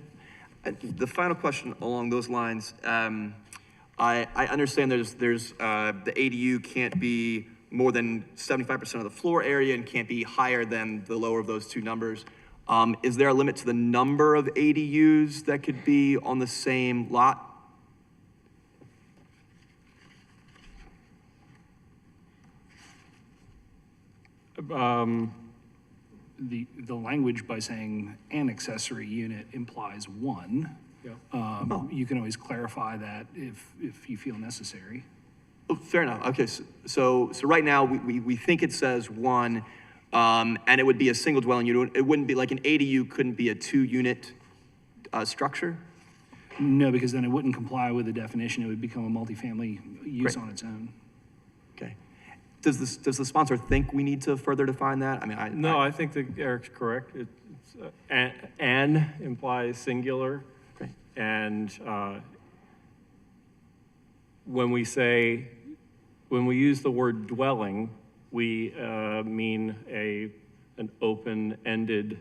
The final question along those lines, I understand there's the ADU can't be more than 75% of the floor area and can't be higher than the lower of those two numbers. Is there a limit to the number of ADUs that could be on the same lot? The language by saying an accessory unit implies one. Yeah. You can always clarify that if you feel necessary. Oh, fair enough. Okay, so right now we think it says one, and it would be a single dwelling unit. It wouldn't be like an ADU couldn't be a 2-unit structure? No, because then it wouldn't comply with the definition. It would become a multifamily use on its own. Okay. Does the sponsor think we need to further define that? I mean, I think that Eric's correct. An implies singular. Okay. And when we use the word dwelling, we mean an open-ended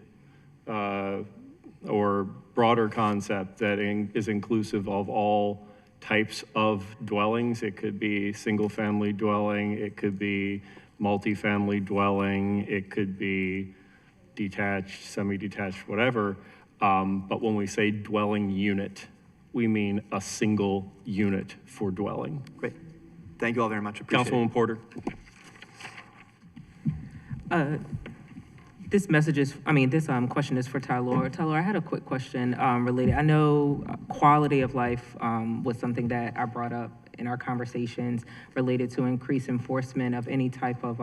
or broader concept that is inclusive of all types of dwellings. It could be single-family dwelling, it could be multifamily dwelling, it could be detached, semi-detached, whatever. But when we say dwelling unit, we mean a single unit for dwelling. Great. Thank you all very much. Appreciate Councilwoman Porter. This question is for Tylor. Tylor, I had a quick question related. I know quality of life was something that I brought up in our conversations related to increased enforcement of any type of,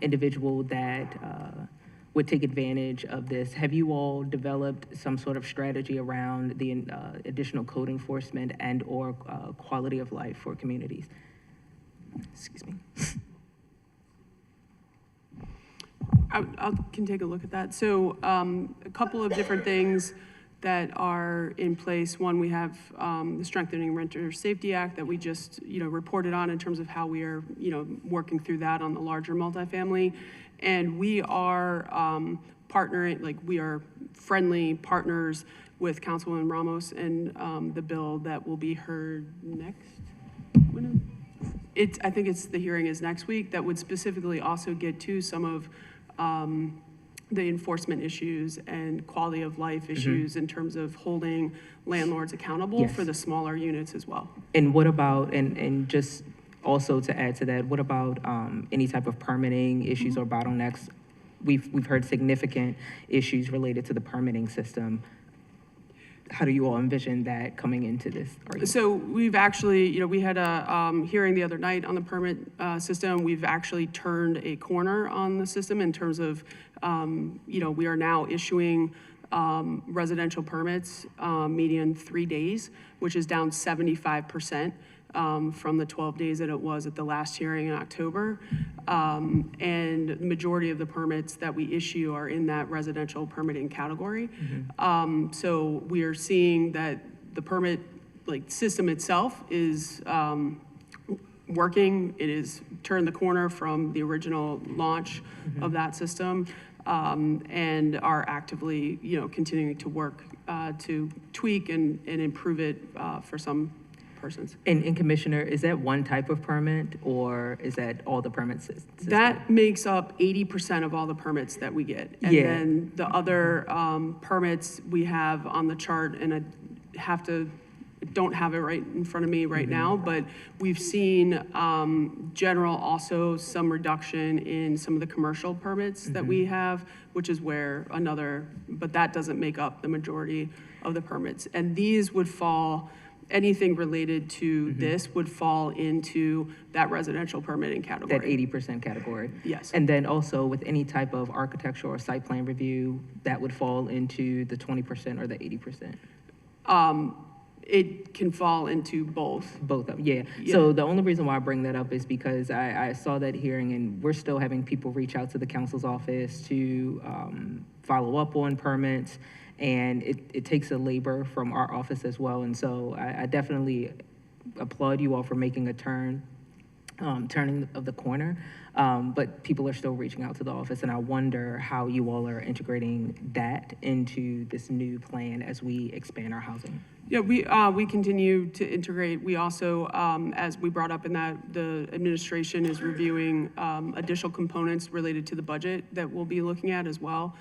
individual that would take advantage of this. Have you all developed some sort of strategy around the additional code enforcement and or quality of life for communities? Excuse me. I can take a look at that. So a couple of different things that are in place. One, we have the Strengthening Renter Safety Act that we just, reported on in terms of how we are, working through that on the larger multifamily. And we are partnering, we are friendly partners with Councilwoman Ramos and the bill that will be heard next. I think the hearing is next week, that would specifically also get to some of the enforcement issues and quality of life issues in terms of holding landlords accountable for the smaller units as well. And what about, and just also to add to that, what about any type of permitting issues or bottlenecks? We've heard significant issues related to the permitting system. How do you all envision that coming into this argument? So we've actually, we had a hearing the other night on the permit system. We've actually turned a corner on the system in terms of, we are now issuing residential permits median 3 days, which is down 75% from the 12 days that it was at the last hearing in October. And the majority of the permits that we issue are in that residential permitting category. So we are seeing that the permit system itself is working. It is turned the corner from the original launch of that system, and are actively, continuing to work to tweak and improve it for some persons. And Commissioner, is that one type of permit, or is that all the permits? That makes up 80% of all the permits that we get. And then the other permits we have on the chart, and I don't have it right in front of me right now, but we've seen general also some reduction in some of the commercial permits that we have, which is where but that doesn't make up the majority of the permits. And these would fall, anything related to this would fall into that residential permitting category. That 80% category? Yes. And then also with any type of architectural or site plan review, that would fall into the 20% or the 80%? It can fall into both. Both of them, yeah. So the only reason why I bring that up is because I saw that hearing, and we're still having people reach out to the council's office to follow up on permits, and it takes a labor from our office as well. And so I definitely applaud you all for making a turning of the corner, but people are still reaching out to the office, and I wonder how you all are integrating that into this new plan as we expand our housing. Yeah, we continue to integrate. We also, as we brought up in that, the administration is reviewing additional components related to the budget that we'll be looking at as well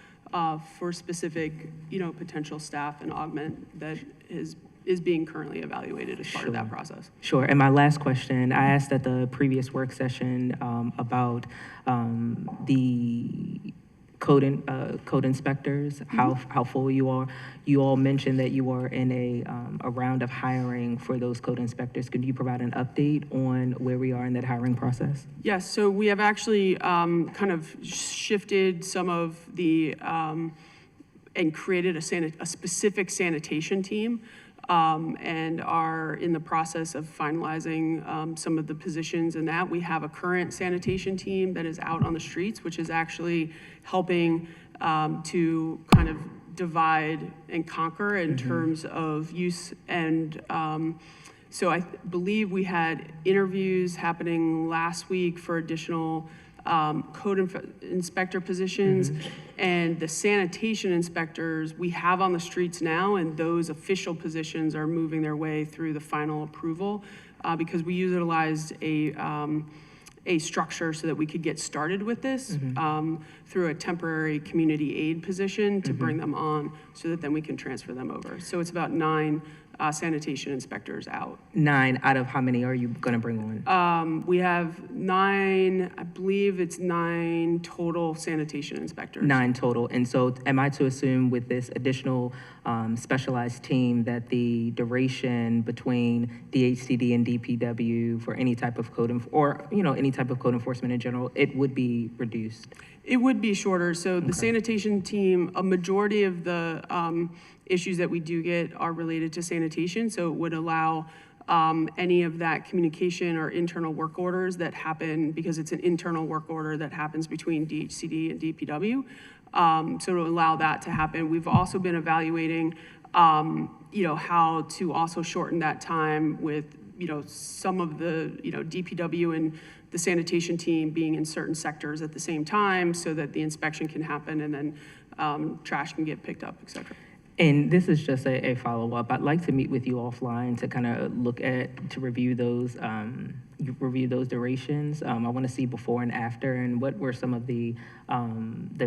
for specific, potential staff and augment that is being currently evaluated as part of that process. Sure. And my last question, I asked at the previous work session about the code inspectors, how full you are. You all mentioned that you are in a round of hiring for those code inspectors. Could you provide an update on where we are in that hiring process? Yes, so we have actually kind of shifted some of the, and created a specific sanitation team, and are in the process of finalizing some of the positions in that. We have a current sanitation team that is out on the streets, which is actually helping to kind of divide and conquer in terms of use. And so I believe we had interviews happening last week for additional code inspector positions, and the sanitation inspectors we have on the streets now, and those official positions are moving their way through the final approval because we utilized a structure so that we could get started with this through a temporary community aid position to bring them on so that then we can transfer them over. So it's about 9 sanitation inspectors out. 9 out of how many are you going to bring on? We have 9, I believe it's 9 total sanitation inspectors. 9 total. And so am I to assume with this additional specialized team that the duration between DHCD and DPW for any type of code, any type of code enforcement in general, it would be reduced? It would be shorter. So the sanitation team, a majority of the issues that we do get are related to sanitation. So it would allow any of that communication or internal work orders that happen, because it's an internal work order that happens between DHCD and DPW. So it'll allow that to happen. We've also been evaluating, how to also shorten that time with, some of the, DPW and the sanitation team being in certain sectors at the same time so that the inspection can happen and then trash can get picked up, et cetera. And this is just a follow-up. I'd like to meet with you offline to kind of review those durations. I want to see before and after, and what were some of the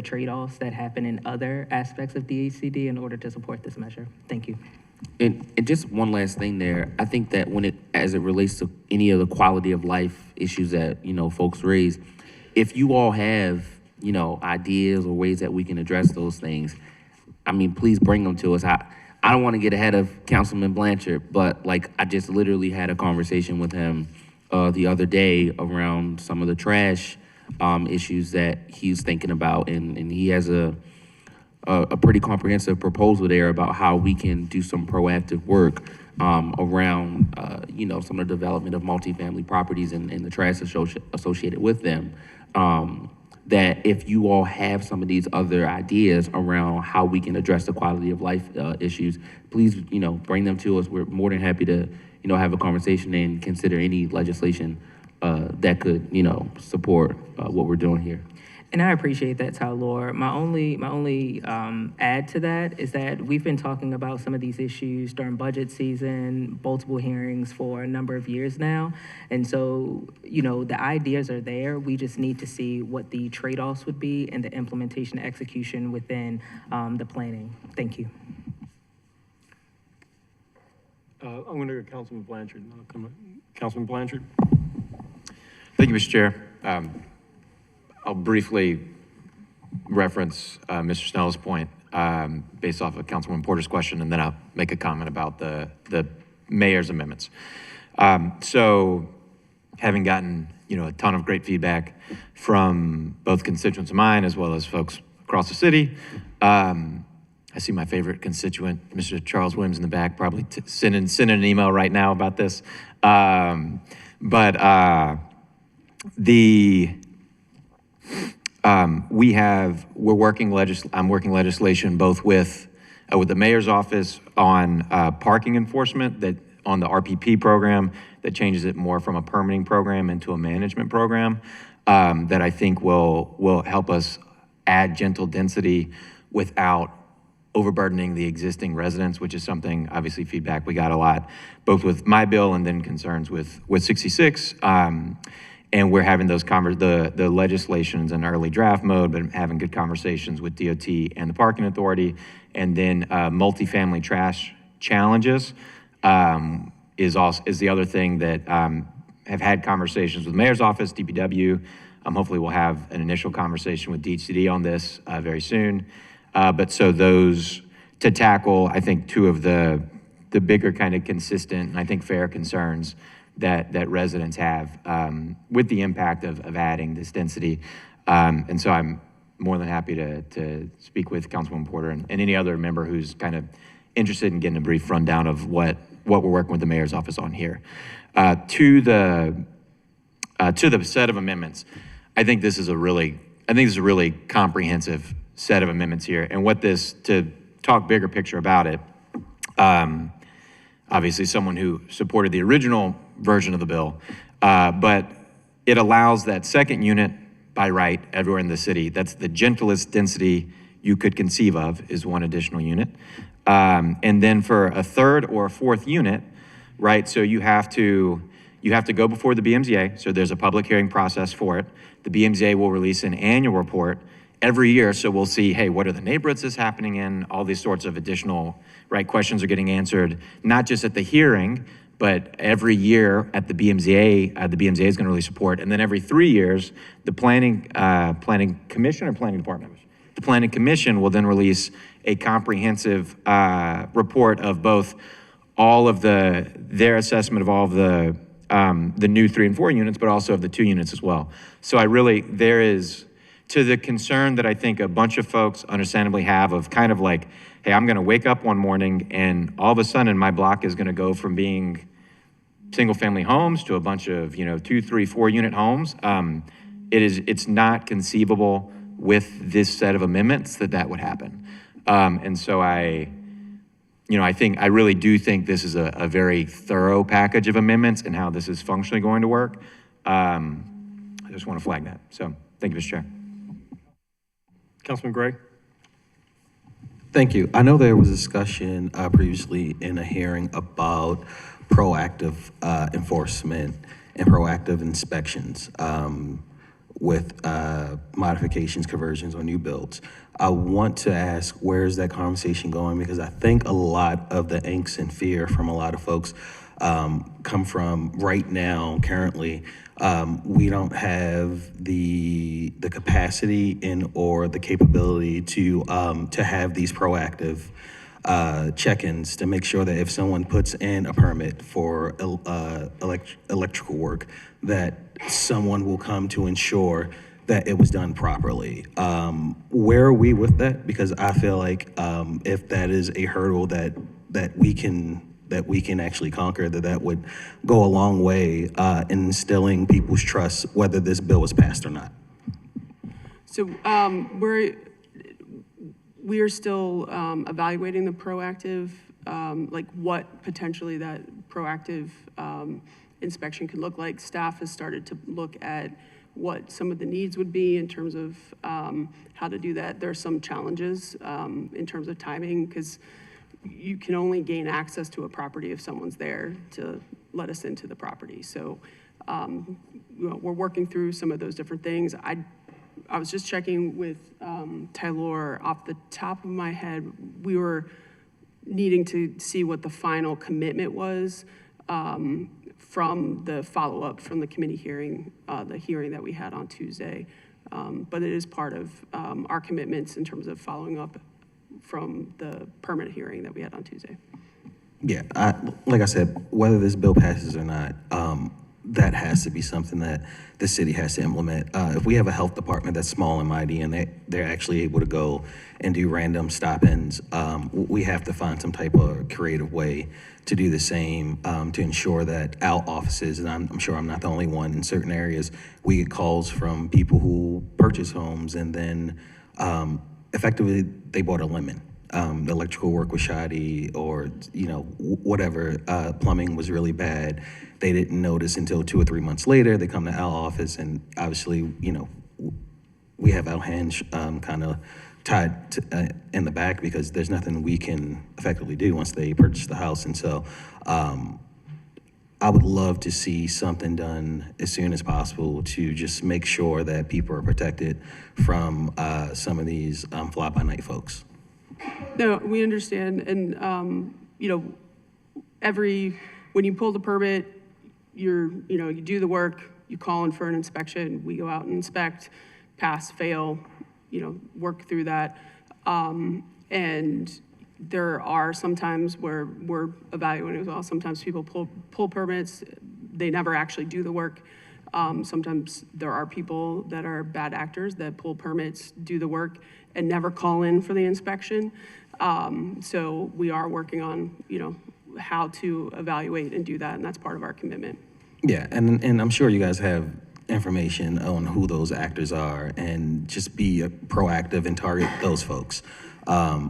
trade-offs that happen in other aspects of DHCD in order to support this measure. Thank you. And just one last thing there. I think that as it relates to any of the quality of life issues that, folks raise, if you all have, ideas or ways that we can address those things, please bring them to us. I don't want to get ahead of Councilman Blanchard, but I just literally had a conversation with him the other day around some of the trash issues that he's thinking about, and he has a a pretty comprehensive proposal there about how we can do some proactive work around, some of the development of multifamily properties and the trash associated with them. That if you all have some of these other ideas around how we can address the quality of life issues, please, bring them to us. We're more than happy to, have a conversation and consider any legislation that could, support what we're doing here. And I appreciate that, Tyler. My only add to that is that we've been talking about some of these issues during budget season, multiple hearings for a number of years now. And so, the ideas are there. We just need to see what the trade-offs would be and the implementation execution within the planning. Thank you. I'm going to go Councilman Blanchard. Councilman Blanchard. Thank you, Mr. Chair. I'll briefly reference Mr. Snell's point based off of Councilwoman Porter's question, and then I'll make a comment about the mayor's amendments. So having gotten, a ton of great feedback from both constituents of mine as well as folks across the city, I see my favorite constituent, Mr. Charles Williams in the back, probably sending an email right now about this. We're working I'm working legislation both with the mayor's office on parking enforcement, that on the RPP program that changes it more from a permitting program into a management program, that I think will help us add gentle density without overburdening the existing residents, which is something, obviously, feedback we got a lot, both with my bill and then concerns with 66. And we're having those the legislation's in early draft mode, but having good conversations with DOT and the Parking Authority. And then multifamily trash challenges is the other thing that have had conversations with the Mayor's Office, DPW. Hopefully we'll have an initial conversation with DHCD on this very soon. But so those to tackle, I think, two of the bigger kind of consistent and I think fair concerns that residents have with the impact of adding this density. And so I'm more than happy to speak with Councilwoman Porter and any other member who's kind of interested in getting a brief rundown of what we're working with the mayor's office on here. To the set of amendments, I think this is a really comprehensive set of amendments here. And to talk bigger picture about it, obviously someone who supported the original version of the bill, but it allows that second unit by right everywhere in the city. That's the gentlest density you could conceive of, is one additional unit. And then for a third or a fourth unit, right, so you have to go before the BMZA, so there's a public hearing process for it. The BMZA will release an annual report every year, so we'll see, hey, what are the neighborhoods this happening in? All these sorts of additional, right, questions are getting answered, not just at the hearing, but every year at the BMZA, the BMZA is gonna release a report, and then every 3 years, the planning commission or planning department? The planning commission will then release a comprehensive report of both all of their assessment of all of the new 3 and 4 units, but also of the 2 units as well. So there is, to the concern that I think a bunch of folks understandably have of kind of like, hey, I'm gonna wake up one morning and all of a sudden my block is gonna go from being single family homes to a bunch of, 2, 3, 4 unit homes. It's not conceivable with this set of amendments that would happen. And so I really do think this is a very thorough package of amendments and how this is functionally going to work. I just want to flag that. So thank you, Mr. Chair. Councilman Gray. Thank you. I know there was discussion previously in a hearing about proactive enforcement and proactive inspections with modifications, conversions, or new builds. I want to ask, where's that conversation going? Because I think a lot of the angst and fear from a lot of folks come from right now, currently, we don't have the capacity or the capability to have these proactive check-ins to make sure that if someone puts in a permit for electrical work, that someone will come to ensure that it was done properly. Where are we with that? Because I feel like if that is a hurdle that we can actually conquer, that would go a long way in instilling people's trust, whether this bill was passed or not. So we are still evaluating the proactive, like what potentially that proactive inspection could look like. Staff has started to look at what some of the needs would be in terms of how to do that. There are some challenges in terms of timing, because you can only gain access to a property if someone's there to let us into the property. So we're working through some of those different things. I was just checking with Tylor. Off the top of my head, we were needing to see what the final commitment was from the follow-up from the committee hearing, the hearing that we had on Tuesday. But it is part of our commitments in terms of following up from the permit hearing that we had on Tuesday. Yeah, like I said, whether this bill passes or not, that has to be something that the city has to implement. If we have a health department that's small and mighty and they're actually able to go and do random stop-ins, we have to find some type of creative way to do the same to ensure that our offices, and I'm sure I'm not the only one in certain areas, we get calls from people who purchase homes and then effectively they bought a lemon. The electrical work was shoddy, or whatever, plumbing was really bad. They didn't notice until 2 or 3 months later. They come to our office, and obviously, we have our hands kind of tied to, in the back, because there's nothing we can effectively do once they purchase the house. And so I would love to see something done as soon as possible to just make sure that people are protected from some of these fly-by-night folks. No, we understand, and when you pull the permit, you do the work, you call in for an inspection, we go out and inspect, pass, fail, work through that, and there are some times where we're evaluating as well. Sometimes people pull permits, they never actually do the work. Sometimes there are people that are bad actors that pull permits, do the work, and never call in for the inspection. So we are working on, how to evaluate and do that, and that's part of our commitment. Yeah, and I'm sure you guys have information on who those actors are, and just be proactive and target those folks. I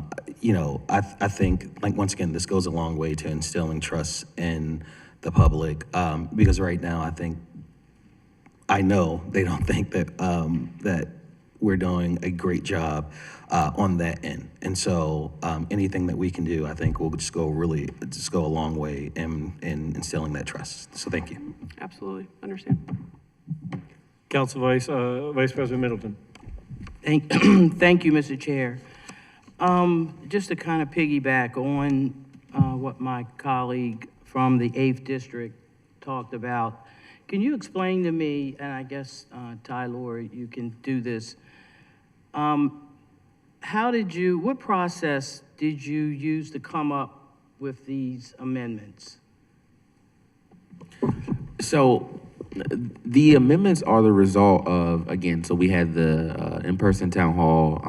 think, like, once again, this goes a long way to instilling trust in the public, because right now I know they don't think that that we're doing a great job on that end. And so anything that we can do, I think will just go a long way in instilling that trust. So thank you. Absolutely, understand. Council Vice President Middleton. Thank you, Mr. Chair. Just to kind of piggyback on what my colleague from the 8th District talked about, can you explain to me, and I guess Tylor, you can do this, what process did you use to come up with these amendments? So the amendments are the result of, again, so we had the in-person town hall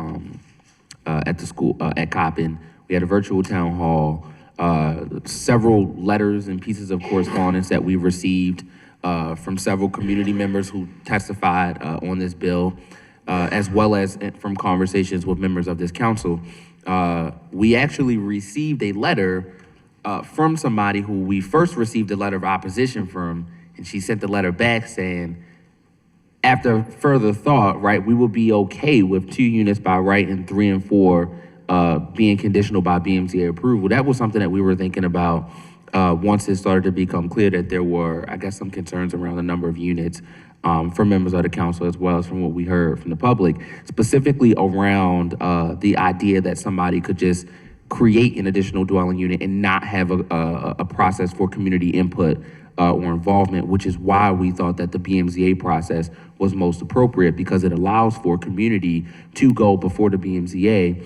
at the school, at Coppin. We had a virtual town hall, several letters and pieces of correspondence that we received from several community members who testified on this bill, as well as from conversations with members of this council. We actually received a letter from somebody who we first received a letter of opposition from, and she sent the letter back saying, after further thought, right, we will be okay with 2 units by right and 3 and 4 being conditional by BMCA approval. That was something that we were thinking about once it started to become clear that there were, I guess, some concerns around the number of units from members of the council, as well as from what we heard from the public, specifically around the idea that somebody could just create an additional dwelling unit and not have a process for community input or involvement, which is why we thought that the BMZA process was most appropriate, because it allows for community to go before the BMZA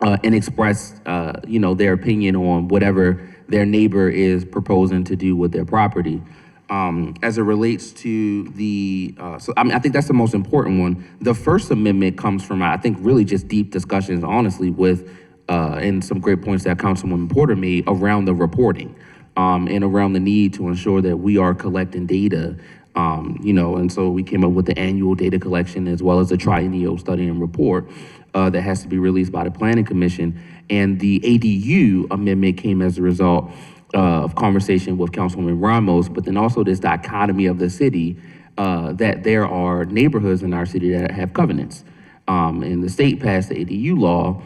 and express, their opinion on whatever their neighbor is proposing to do with their property. as it relates to the, I think that's the most important one. The First Amendment comes from, I think, really just deep discussions, honestly, with, and some great points that Councilwoman Porter made around the reporting, and around the need to ensure that we are collecting data, and so we came up with the annual data collection as well as the triennial study and report that has to be released by the Planning Commission. And the ADU amendment came as a result of conversation with Councilwoman Ramos, but then also this dichotomy of the city, that there are neighborhoods in our city that have covenants. And the state passed the ADU law,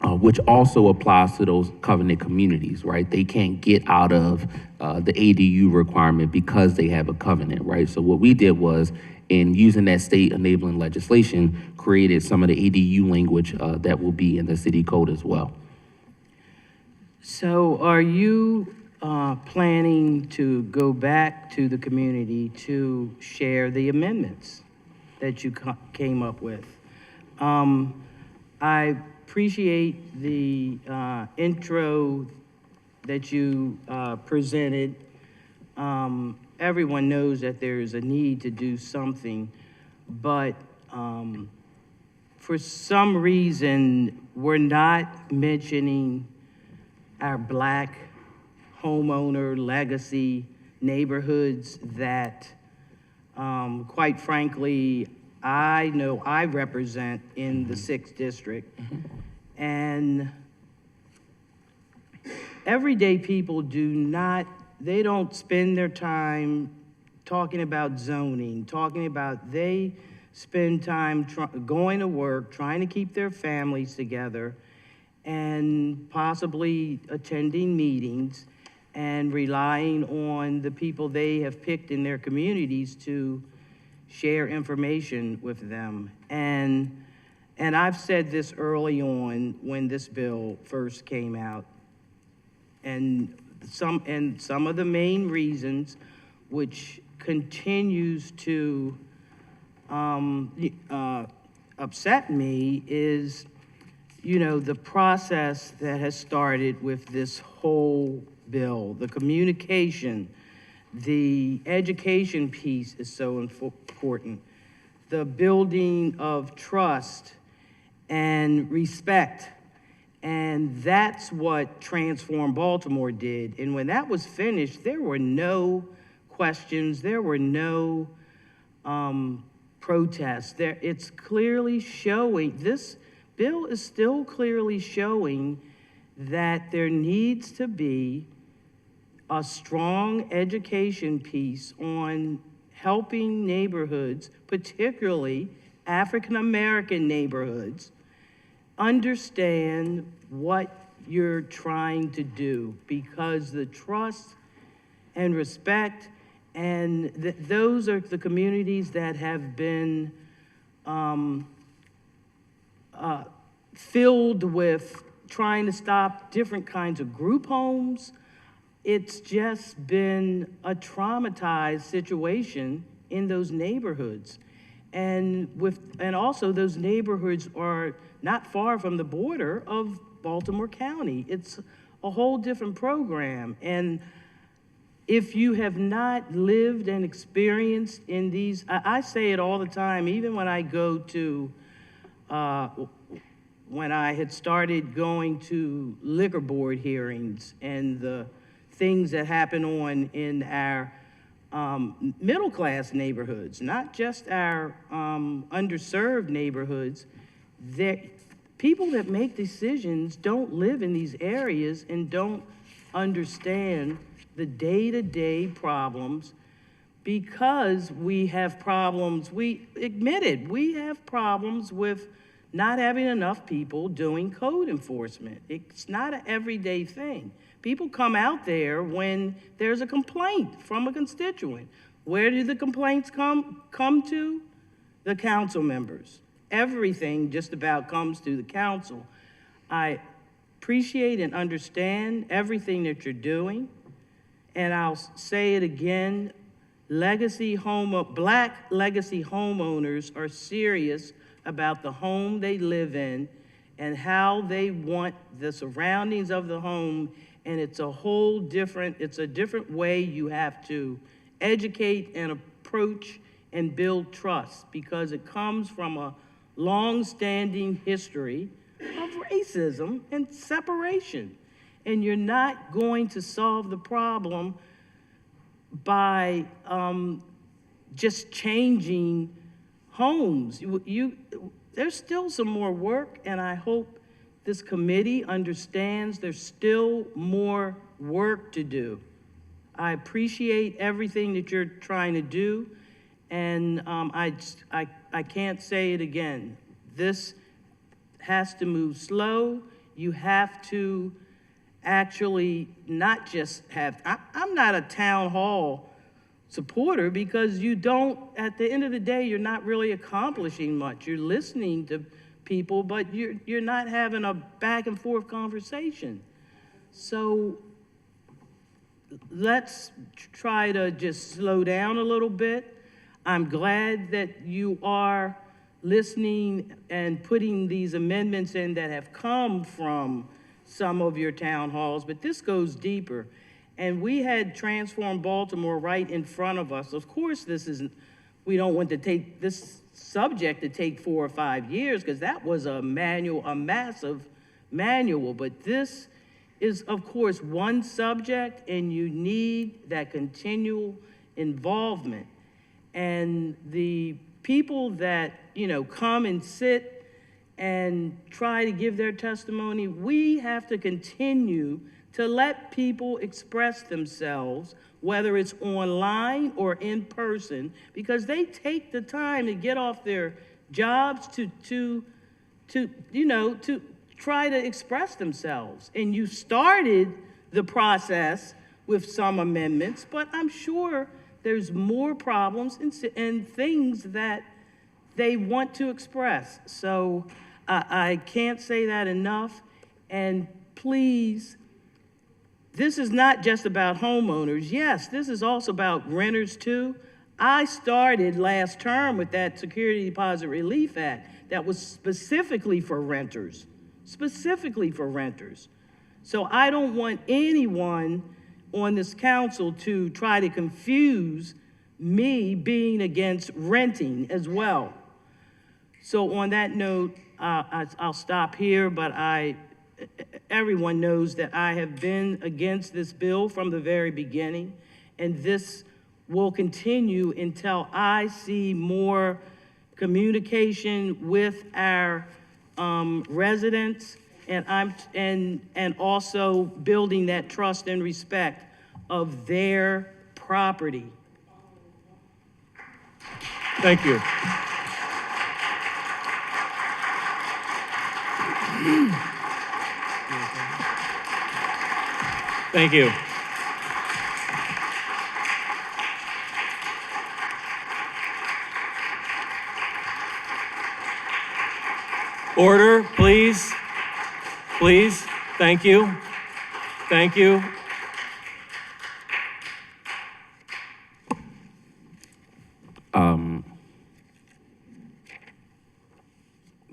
which also applies to those covenant communities, right? They can't get out of the ADU requirement because they have a covenant, right? So what we did was, in using that state enabling legislation, created some of the ADU language that will be in the city code as well. So are you planning to go back to the community to share the amendments that you came up with? I appreciate the intro that you presented. Everyone knows that there is a need to do something, but for some reason, we're not mentioning our Black homeowner legacy neighborhoods that, quite frankly, I know I represent in the 6th district. And everyday people they don't spend their time talking about zoning, they spend time going to work, trying to keep their families together, and possibly attending meetings and relying on the people they have picked in their communities to share information with them. And I've said this early on when this bill first came out, and some of the main reasons which continues to upset me is, the process that has started with this whole bill, the communication, the education piece is so important, the building of trust and respect. And that's what Transform Baltimore did. And when that was finished, there were no questions, there were no protests. It's clearly showing, this bill is still clearly showing that there needs to be a strong education piece on helping neighborhoods, particularly African-American neighborhoods, understand what you're trying to do, because the trust and respect, and those are the communities that have been filled with trying to stop different kinds of group homes. It's just been a traumatized situation in those neighborhoods. And also those neighborhoods are not far from the border of Baltimore County. It's a whole different program. And if you have not lived and experienced in these, I say it all the time, even when I go to, when I had started going to liquor board hearings and the things that happen in our middle-class neighborhoods, not just our underserved neighborhoods, that people that make decisions don't live in these areas and don't understand the day-to-day problems, because we have problems, we admitted, we have problems with not having enough people doing code enforcement. It's not an everyday thing. People come out there when there's a complaint from a constituent. Where do the complaints come to? The council members. Everything just about comes to the council. I appreciate and understand everything that you're doing, and I'll say it again, Black legacy homeowners are serious about the home they live in and how they want the surroundings of the home. And it's a different way you have to educate and approach and build trust, because it comes from a long-standing history of racism and separation. And you're not going to solve the problem by just changing homes. There's still some more work, and I hope this committee understands there's still more work to do. I appreciate everything that you're trying to do, and I can't say it again. This has to move slow. You have to actually not just have, I'm not a town hall supporter, because you don't, at the end of the day, you're not really accomplishing much. You're listening to people, but you're not having a back and forth conversation. So let's try to just slow down a little bit. I'm glad that you are listening and putting these amendments in that have come from some of your town halls, but this goes deeper. And we had Transform Baltimore right in front of us. Of course, we don't want to take this subject to take 4 or 5 years, because that was a massive manual. But this is, of course, one subject, and you need that continual involvement. And the people that, come and sit and try to give their testimony, we have to continue to let people express themselves, whether it's online or in person, because they take the time to get off their jobs to try to express themselves. And you started the process with some amendments, but I'm sure there's more problems and things that they want to express. So I can't say that enough. And please, this is not just about homeowners. Yes, this is also about renters too. I started last term with that Security Deposit Relief Act that was specifically for renters, So I don't want anyone on this council to try to confuse me being against renting as well. So on that note, I'll stop here, but everyone knows that I have been against this bill from the very beginning, and this will continue until I see more communication with our residents, and also building that trust and respect of their property. Thank you. Thank you. Order, please. Please. Thank you. Thank you.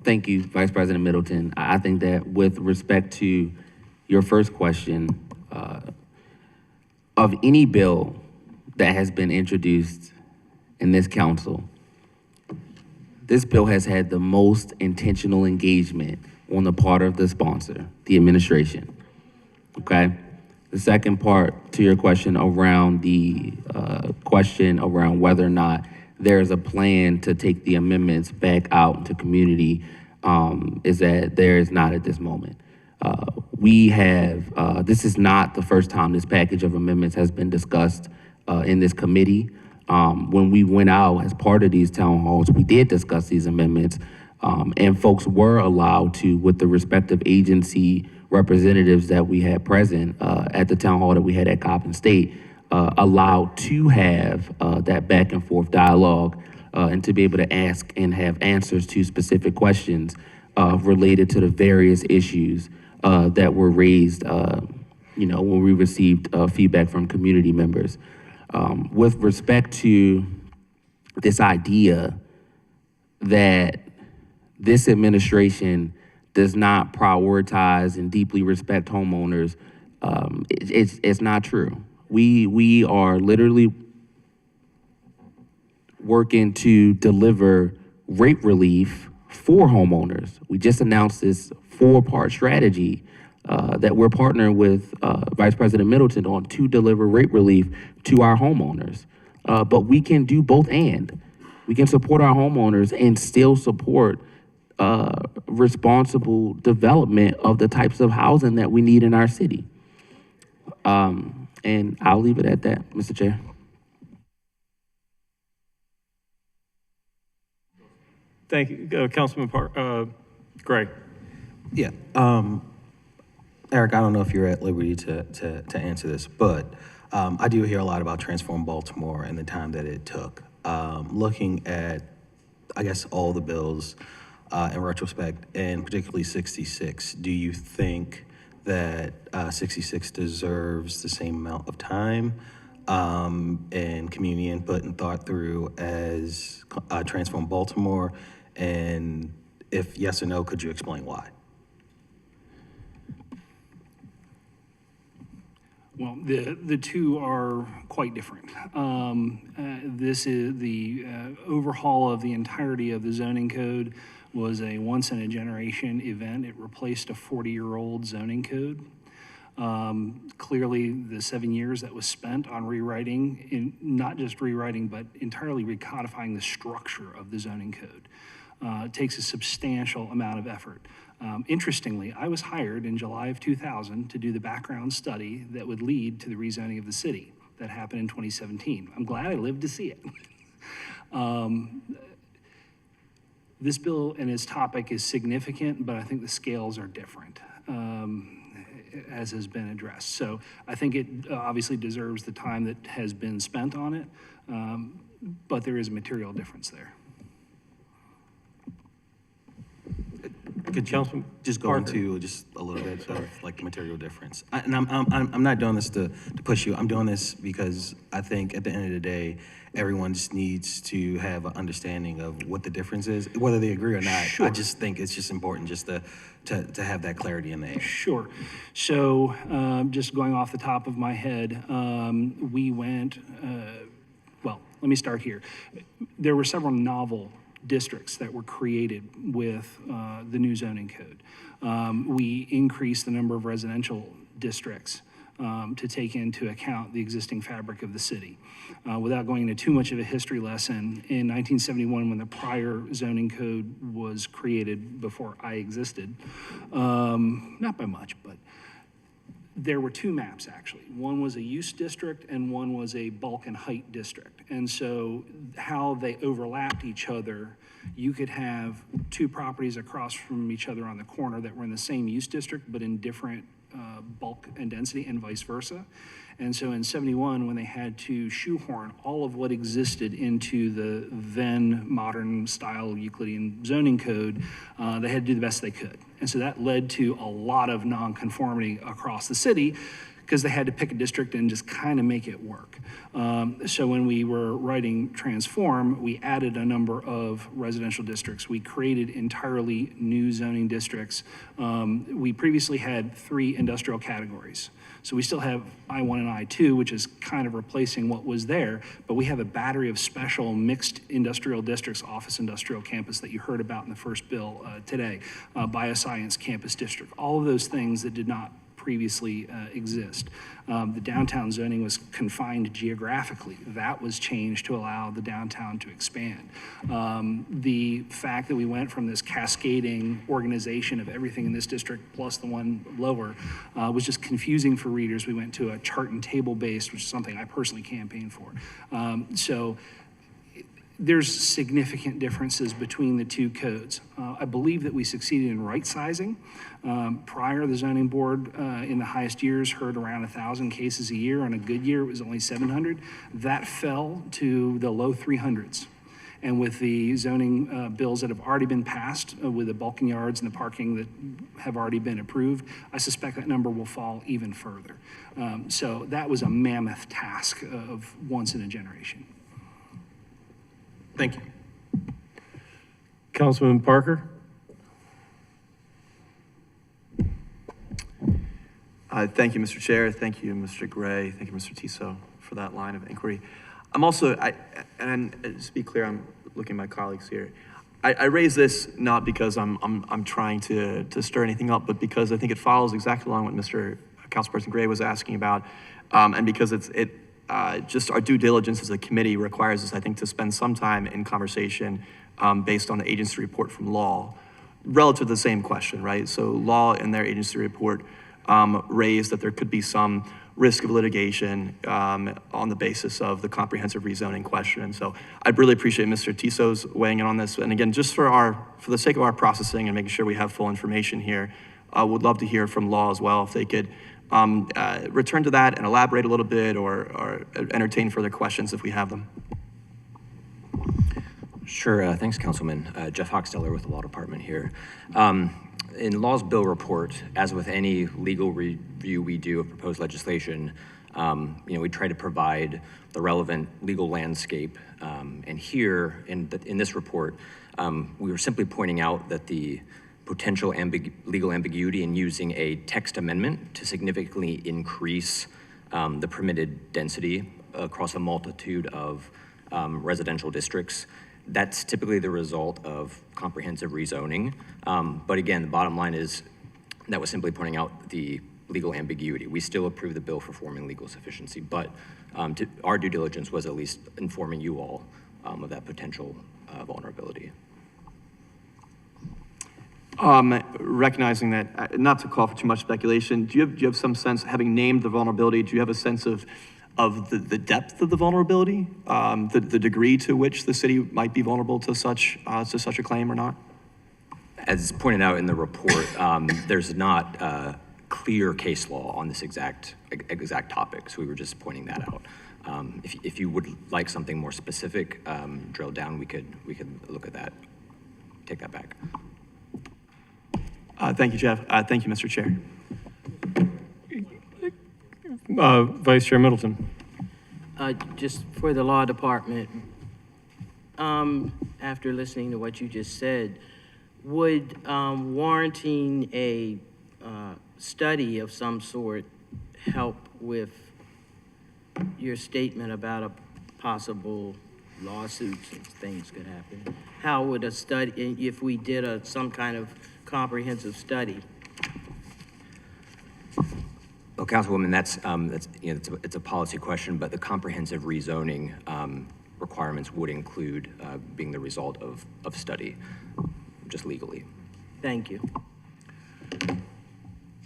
Thank you, Vice President Middleton. I think that with respect to your first question, of any bill that has been introduced in this council, this bill has had the most intentional engagement on the part of the sponsor, the administration, okay? The second part to your question around the question around whether or not there's a plan to take the amendments back out into community, is that there is not at this moment. We have, this is not the first time this package of amendments has been discussed in this committee. When we went out as part of these town halls, we did discuss these amendments, and folks were allowed to, with the respective agency representatives that we had present at the town hall that we had at Coppin State, allowed to have that back and forth dialogue and to be able to ask and have answers to specific questions related to the various issues that were raised, when we received feedback from community members. With respect to this idea that this administration does not prioritize and deeply respect homeowners, it's not true. We are literally working to deliver rate relief for homeowners. We just announced this 4-part strategy that we're partnering with Vice President Middleton on to deliver rate relief to our homeowners. But we can do both and. We can support our homeowners and still support responsible development of the types of housing that we need in our city. And I'll leave it at that, Mr. Chair. Thank you, Councilman Gray. Yeah. Eric, I don't know if you're at liberty to answer this, but I do hear a lot about Transform Baltimore and the time that it took. Looking at, I guess, all the bills in retrospect, and particularly 66, do you think that 66 deserves the same amount of time and community input and thought through as Transform Baltimore? And if yes or no, could you explain why? Well, the two are quite different. This is the overhaul of the entirety of the zoning code was a once-in-a-generation event. It replaced a 40-year-old zoning code. Clearly, the 7 years that was spent on rewriting, not just rewriting, but entirely recodifying the structure of the zoning code, takes a substantial amount of effort. Interestingly, I was hired in July of 2000 to do the background study that would lead to the rezoning of the city that happened in 2017. I'm glad I lived to see it. This bill and its topic is significant, but I think the scales are different, as has been addressed. So I think it obviously deserves the time that has been spent on it, but there is a material difference there. Could you just go into just a little bit of like material difference? And I'm not doing this to push you. I'm doing this because I think at the end of the day, everyone just needs to have an understanding of what the difference is, whether they agree or not. Sure. I just think it's just important just to have that clarity in the air. Sure. So just going off the top of my head, we went, well, let me start here. There were several novel districts that were created with the new zoning code. We increased the number of residential districts to take into account the existing fabric of the city. Without going into too much of a history lesson, in 1971, when the prior zoning code was created before I existed, not by much, but there were two maps, actually. One was a use district and one was a bulk and height district. And so how they overlapped each other, you could have two properties across from each other on the corner that were in the same use district, but in different bulk and density, and vice versa. And so in 71, when they had to shoehorn all of what existed into the then modern style Euclidean zoning code, they had to do the best they could. And so that led to a lot of nonconformity across the city because they had to pick a district and just kind of make it work. So when we were writing Transform, we added a number of residential districts. We created entirely new zoning districts. We previously had 3 industrial categories. So we still have I-1 and I-2, which is kind of replacing what was there, but we have a battery of special mixed industrial districts, office industrial campus that you heard about in the first bill today, bioscience campus district, all of those things that did not previously exist. The downtown zoning was confined geographically. That was changed to allow the downtown to expand. The fact that we went from this cascading organization of everything in this district plus the one lower was just confusing for readers. We went to a chart and table based, which is something I personally campaigned for. So there's significant differences between the two codes. I believe that we succeeded in right sizing. Prior, the zoning board in the highest years heard around 1,000 cases a year. On a good year, it was only 700. That fell to the low 300s. And with the zoning bills that have already been passed with the bulking yards and the parking that have already been approved, I suspect that number will fall even further. So that was a mammoth task of once in a generation. Thank you. Councilman Parker? Thank you, Mr. Chair. Thank you, Mr. Gray. Thank you, Mr. Tiso, for that line of inquiry. I'm also, and just to be clear, I'm looking at my colleagues here. I raise this not because I'm trying to stir anything up, but because I think it follows exactly along what Mr. Councilperson Gray was asking about, and because just our due diligence as a committee requires us, I think, to spend some time in conversation based on the agency report from Law, relative to the same question, right? So Law in their agency report raised that there could be some risk of litigation on the basis of the comprehensive rezoning question. And so I'd really appreciate Mr. Tisso's weighing in on this. And again, just for the sake of our processing and making sure we have full information here, I would love to hear from Law as well, if they could return to that and elaborate a little bit or entertain further questions if we have them. Sure, thanks, Councilman. Jeff Hochsteller with the Law Department here. In Law's bill report, as with any legal review we do of proposed legislation, we try to provide the relevant legal landscape. And here, in this report, we were simply pointing out that the potential legal ambiguity in using a text amendment to significantly increase the permitted density across a multitude of residential districts. That's typically the result of comprehensive rezoning. But again, the bottom line is that was simply pointing out the legal ambiguity. We still approve the bill for forming legal sufficiency, but our due diligence was at least informing you all of that potential vulnerability. Recognizing that, not to call for too much speculation, do you have some sense, having named the vulnerability, do you have a sense of the depth of the vulnerability, the degree to which the city might be vulnerable to such a claim or not? As pointed out in the report, there's not clear case law on this exact topic, so we were just pointing that out. If you would like something more specific, drill down, we could look at that, take that back. Thank you, Jeff. Thank you, Mr. Chair. Vice Chair Middleton. Just for the Law Department, after listening to what you just said, would warranting a study of some sort help with your statement about a possible lawsuits and things could happen? How would a study, if we did some kind of comprehensive study? Well, Councilwoman, it's a policy question, but the comprehensive rezoning requirements would include being the result of study, just legally. Thank you.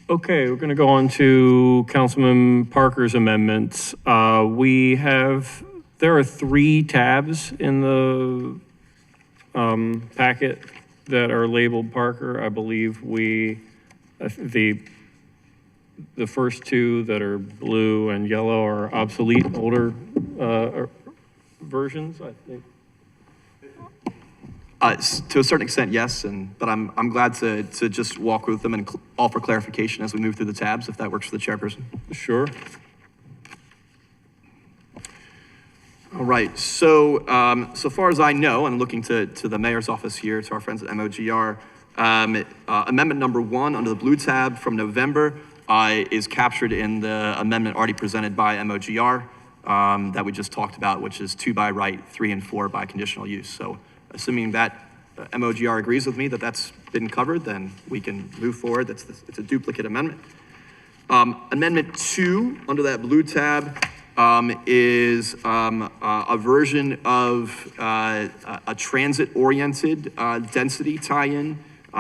Okay, we're going to go on to Councilman Parker's amendments. There are 3 tabs in the packet that are labeled Parker. I believe the first 2 that are blue and yellow are obsolete, older versions, I think. To a certain extent, yes, but I'm glad to just walk with them and offer clarification as we move through the tabs, if that works for the chairperson. Sure. All right, so so far as I know, and looking to the mayor's office here, to our friends at MOGR, amendment number 1 under the blue tab from November is captured in the amendment already presented by MOGR that we just talked about, which is 2 by right, 3 and 4 by conditional use. So assuming that MOGR agrees with me that that's been covered, then we can move forward. It's a duplicate amendment. Amendment 2 under that blue tab is a version of a transit-oriented density tie-in,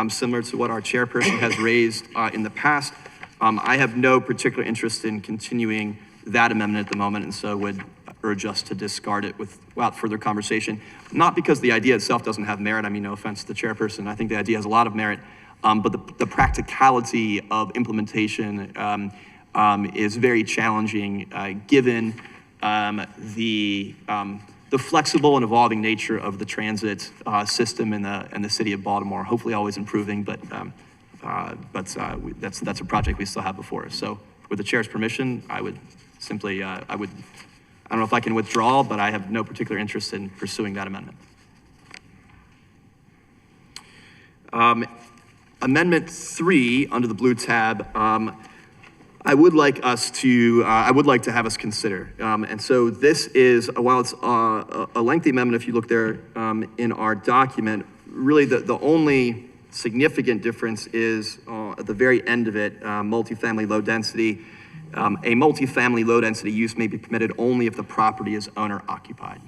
similar to what our chairperson has raised in the past. I have no particular interest in continuing that amendment at the moment, and so would urge us to discard it without further conversation. Not because the idea itself doesn't have merit. I mean, no offense to the chairperson. I think the idea has a lot of merit, but the practicality of implementation is very challenging given the flexible and evolving nature of the transit system in the city of Baltimore. Hopefully, always improving, but that's a project we still have before us. So, with the chair's permission, I would simply I don't know if I can withdraw, but I have no particular interest in pursuing that amendment. Amendment 3 under the blue tab. I would like to have us consider. And so this is, while it's a lengthy amendment, if you look there in our document, really the only significant difference is at the very end of it, multifamily low density. A multifamily low density use may be permitted only if the property is owner occupied.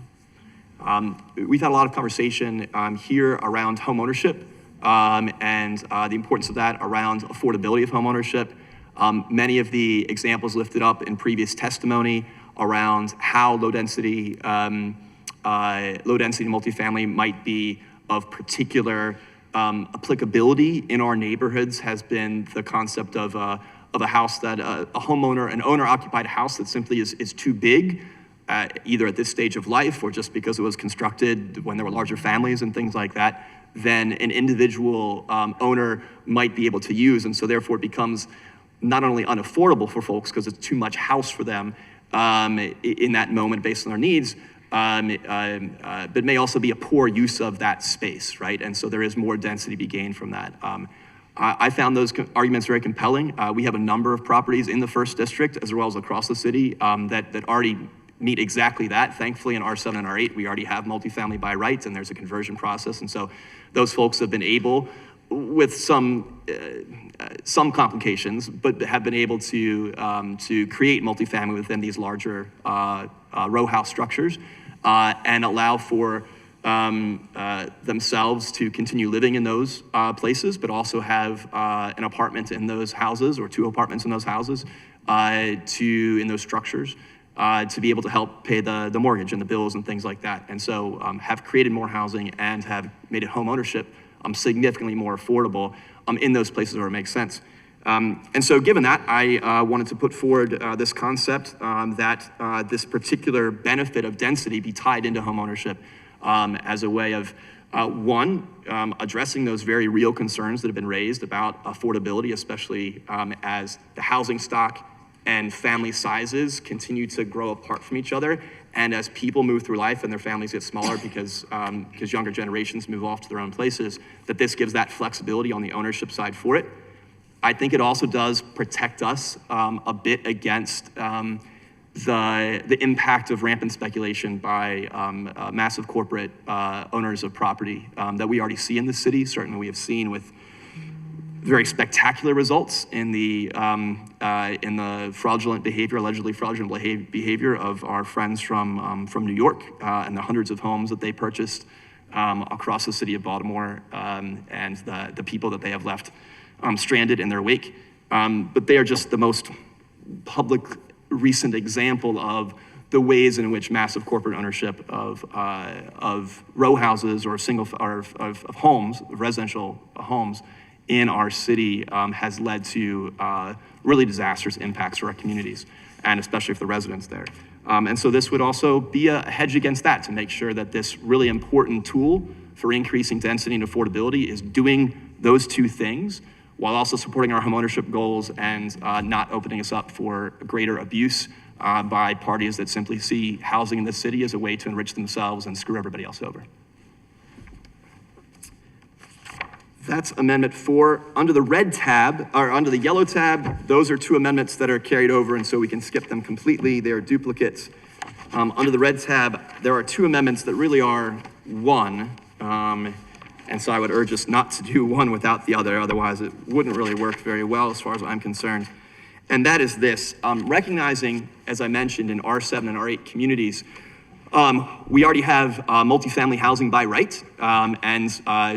We've had a lot of conversation here around home ownership and the importance of that around affordability of home ownership. Many of the examples lifted up in previous testimony around how low density multifamily might be of particular applicability in our neighborhoods has been the concept of a house that an owner occupied house that simply is too big, either at this stage of life or just because it was constructed when there were larger families and things like that, than an individual owner might be able to use. And so therefore it becomes not only unaffordable for folks because it's too much house for them in that moment based on their needs, but may also be a poor use of that space, right? And so there is more density to be gained from that. I found those arguments very compelling. We have a number of properties in the first district as well as across the city that already meet exactly that. Thankfully in R7 and R8, we already have multifamily by right and there's a conversion process. And so those folks have been able, with some complications, but have been able to create multifamily within these larger row house structures and allow for themselves to continue living in those places, but also have an apartment in those houses or 2 apartments in those houses in those structures to be able to help pay the mortgage and the bills and things like that. And so have created more housing and have made it home ownership significantly more affordable in those places where it makes sense. And so given that, I wanted to put forward this concept that this particular benefit of density be tied into home ownership as a way of, one, addressing those very real concerns that have been raised about affordability, especially as the housing stock and family sizes continue to grow apart from each other, and as people move through life and their families get smaller because younger generations move off to their own places, that this gives that flexibility on the ownership side for it. I think it also does protect us a bit against the impact of rampant speculation by massive corporate owners of property that we already see in the city. Certainly we have seen with very spectacular results in the fraudulent behavior, allegedly fraudulent behavior of our friends from New York and the hundreds of homes that they purchased across the city of Baltimore and the people that they have left stranded in their wake. But they are just the most public recent example of the ways in which massive corporate ownership of row houses or of homes, residential homes in our city has led to really disastrous impacts for our communities, and especially for the residents there. And so this would also be a hedge against that, to make sure that this really important tool for increasing density and affordability is doing those 2 things while also supporting our homeownership goals and not opening us up for greater abuse by parties that simply see housing in the city as a way to enrich themselves and screw everybody else over. That's Amendment 4. Under the red tab, or under the yellow tab, those are 2 amendments that are carried over, and so we can skip them completely. They are duplicates. Under the red tab, there are 2 amendments that really are one, and so I would urge us not to do one without the other, otherwise it wouldn't really work very well as far as I'm concerned. And that is this, recognizing, as I mentioned, in R7 and R8 communities, we already have multifamily housing by right, and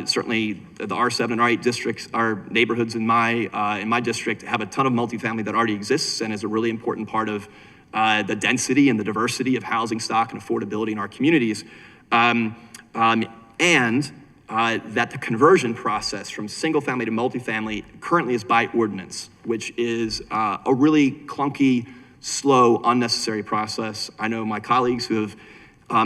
certainly the R7 and R8 districts, our neighborhoods in my district have a ton of multifamily that already exists and is a really important part of the density and the diversity of housing stock and affordability in our communities. And that the conversion process from single family to multifamily currently is by ordinance, which is a really clunky, slow, unnecessary process. I know my colleagues who have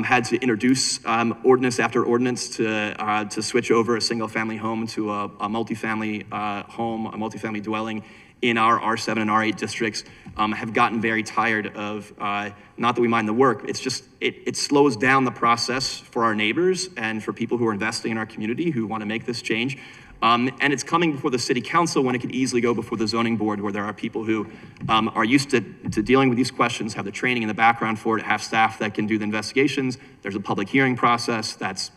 had to introduce ordinance after ordinance to switch over a single family home to a multifamily home, a multifamily dwelling in our R7 and R8 districts, have gotten very tired of, not that we mind the work, it's just, it slows down the process for our neighbors and for people who are investing in our community who want to make this change. And it's coming before the city council when it could easily go before the zoning board, where there are people who are used to dealing with these questions, have the training and the background for it, have staff that can do the investigations. There's a public hearing process that's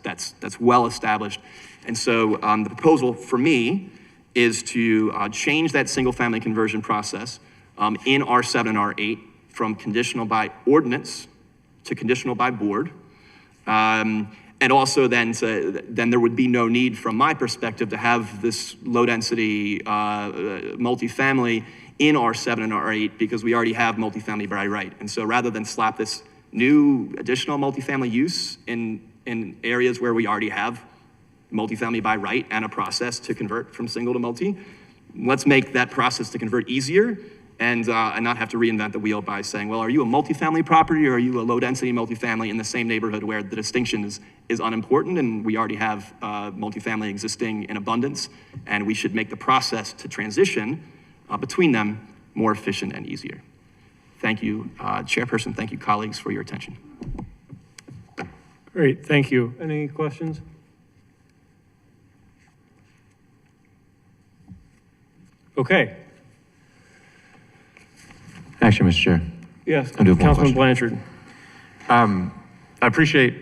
well established. And so the proposal for me is to change that single family conversion process in R7 and R8 from conditional by ordinance to conditional by board. And also then there would be no need from my perspective to have this low density multifamily in R7 and R8 because we already have multifamily by right. And so rather than slap this new additional multifamily use in areas where we already have multifamily by right and a process to convert from single to multi, let's make that process to convert easier and not have to reinvent the wheel by saying, well, are you a multifamily property or are you a low density multifamily in the same neighborhood where the distinction is unimportant and we already have multifamily existing in abundance and we should make the process to transition between them more efficient and easier. Thank you, Chairperson. Thank you, colleagues, for your attention. Great, thank you. Any questions? Okay. Actually, Mr. Chair. Yes, I do have one Councilman question. Blanchard. I appreciate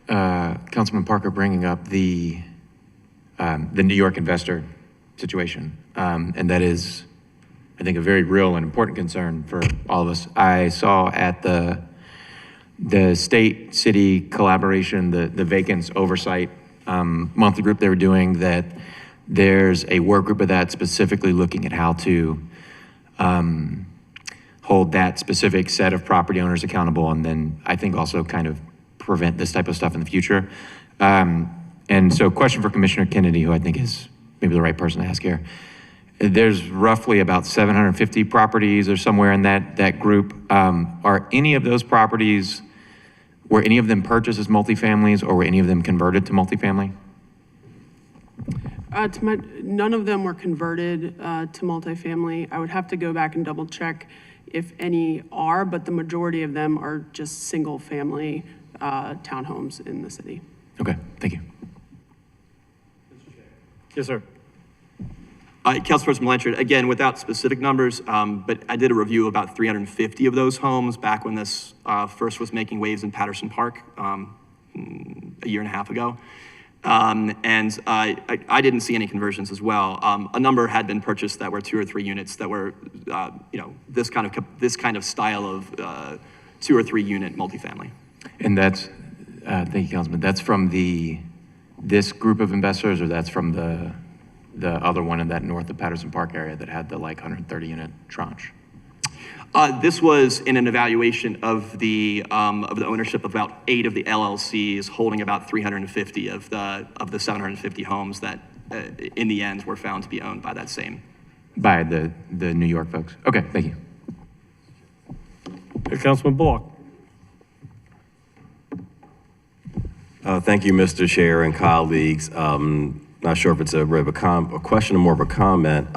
Councilman Parker bringing up the New York investor situation. And that is, I think, a very real and important concern for all of us. I saw at the state-city collaboration, the Vacants Oversight monthly group they were doing, that there's a work group of that specifically looking at how to hold that specific set of property owners accountable, and then I think also kind of prevent this type of stuff in the future. And so question for Commissioner Kennedy, who I think is maybe the right person to ask here. There's roughly about 750 properties or somewhere in that group. Are any of those properties, were any of them purchased as multifamilies or were any of them converted to multifamily? None of them were converted to multifamily. I would have to go back and double check if any are, but the majority of them are just single family townhomes in the city. Okay, thank you. Yes, sir. Councilperson Blanchard, again, without specific numbers, but I did a review of about 350 of those homes back when this first was making waves in Patterson Park a year and a half ago. And I didn't see any conversions as well. A number had been purchased that were 2 or 3 units that were, this kind of style of 2 or 3 unit multifamily. And that's, thank you, Councilman. That's from this group of investors, or that's from the other one in that north of Patterson Park area that had the like 130 unit tranche? This was in an evaluation of the ownership of about 8 of the LLCs holding about 350 of the 750 homes that in the end were found to be owned by that same. By the New York folks. Okay, thank you. Councilman Bullock. Thank you, Mr. Chair and colleagues. Not sure if it's a question or more of a comment.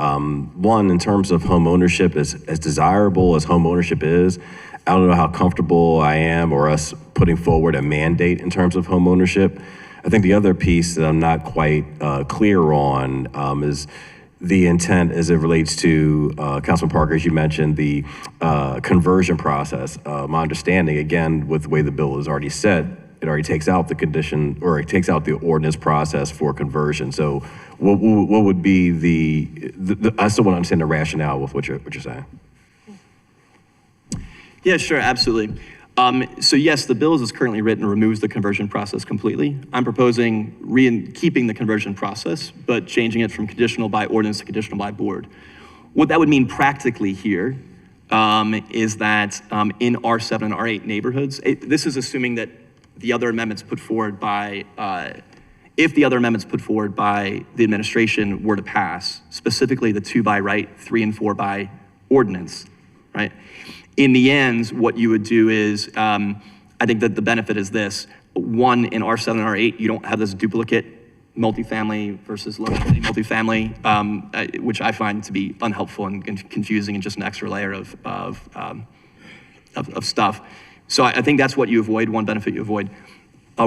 One, in terms of home ownership, as desirable as home ownership is, I don't know how comfortable I am or us putting forward a mandate in terms of home ownership. I think the other piece that I'm not quite clear on is the intent as it relates to, Councilman Parker, as you mentioned, the conversion process. My understanding, again, with the way the bill is already set, it already takes out the condition, or it takes out the ordinance process for conversion. So what would be the I still want to understand the rationale with what you're saying. Yeah, sure, absolutely. So yes, the bill as it's currently written removes the conversion process completely. I'm proposing keeping the conversion process, but changing it from conditional by ordinance to conditional by board. What that would mean practically here is that in R7 and R8 neighborhoods, this is assuming that the other amendments put forward by, if the other amendments put forward by the administration were to pass, specifically the 2 by right, 3 and 4 by ordinance, right? In the end, what you would do is, I think that the benefit is this. One, in R7 and R8, you don't have this duplicate multifamily versus low-density multifamily, which I find to be unhelpful and confusing and just an extra layer of stuff. So I think that's what you avoid, one benefit you avoid.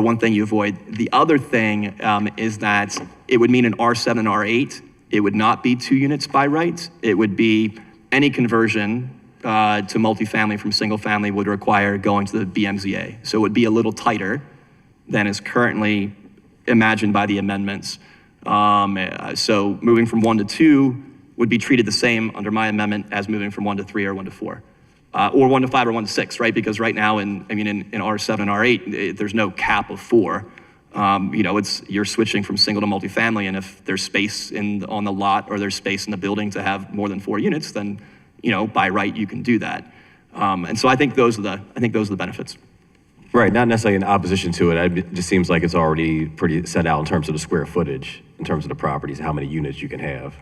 one thing you avoid. The other thing is that it would mean in R7 and R8, it would not be 2 units by right. It would be any conversion to multifamily from single family would require going to the BMZA. So it would be a little tighter than is currently imagined by the amendments. So moving from 1 to 2 would be treated the same under my amendment as moving from 1 to 3 or 1 to 4. Or 1 to 5 or 1 to 6, right? Because right now in R7 and R8, there's no cap of 4. You're switching from single to multifamily, and if there's space on the lot or there's space in the building to have more than 4 units, then by right you can do that. And so I think those are the benefits. Right, not necessarily in opposition to it. It just seems like it's already pretty set out in terms of the square footage, in terms of the properties, how many units you can have.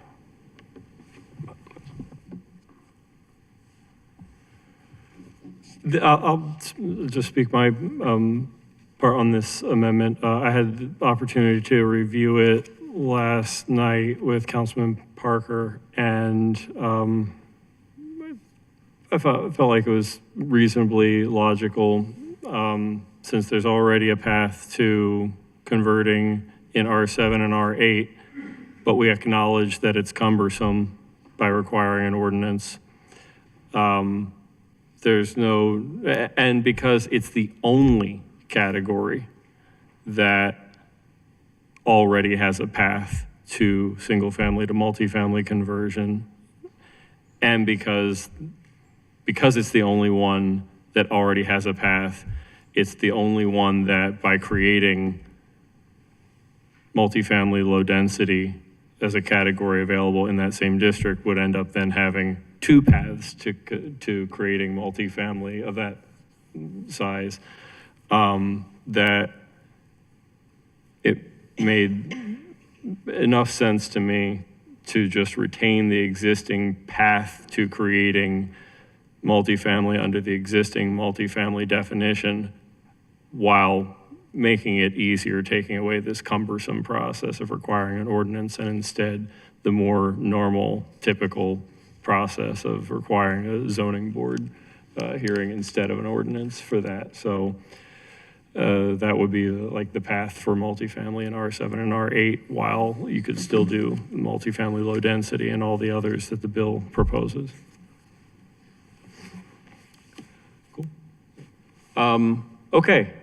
I'll just speak my part on this amendment. I had the opportunity to review it last night with Councilman Parker, and I felt like it was reasonably logical since there's already a path to converting in R7 and R8, but we acknowledge that it's cumbersome by requiring an ordinance. There's no, and because it's the only category that already has a path to single family to multifamily conversion, and because it's the only one that already has a path, it's the only one that by creating multifamily low density as a category available in that same district would end up then having 2 paths to creating multifamily of that size, that it made enough sense to me to just retain the existing path to creating multifamily under the existing multifamily definition while making it easier, taking away this cumbersome process of requiring an ordinance, and instead the more normal, typical process of requiring a zoning board hearing instead of an ordinance for that. So that would be like the path for multifamily in R7 and R8, while you could still do multifamily low density and all the others that the bill proposes. Cool. Okay.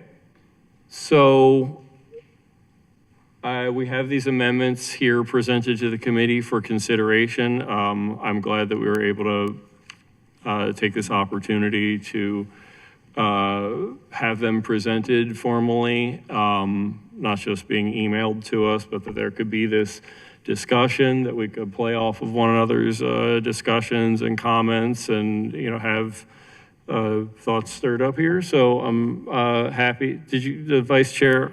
So we have these amendments here presented to the committee for consideration. I'm glad that we were able to take this opportunity to have them presented formally, not just being emailed to us, but that there could be this discussion, that we could play off of one another's discussions and comments, and have thoughts stirred up here. So I'm happy. Did you, the vice chair,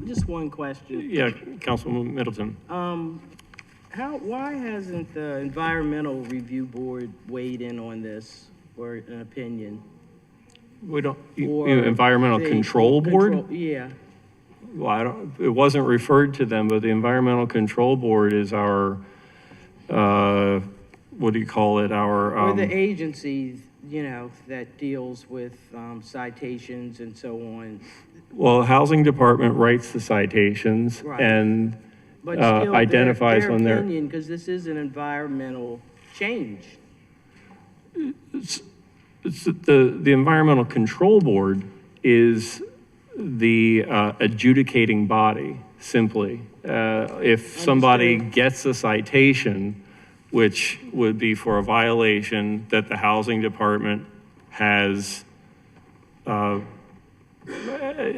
Just one question. Yeah, Councilwoman Middleton. Why hasn't the Environmental Review Board weighed in on this or an opinion? We don't, Environmental Control Board? Yeah. Well, it wasn't referred to them, but the Environmental Control Board is our, what do you call it? Our, or the agency, that deals with citations and so on. Well, Housing Department writes the citations, right, and but still, identifies their when they're, opinion, because this is an environmental change. The Environmental Control Board is the adjudicating body, simply. If somebody gets a citation, which would be for a violation that the Housing Department has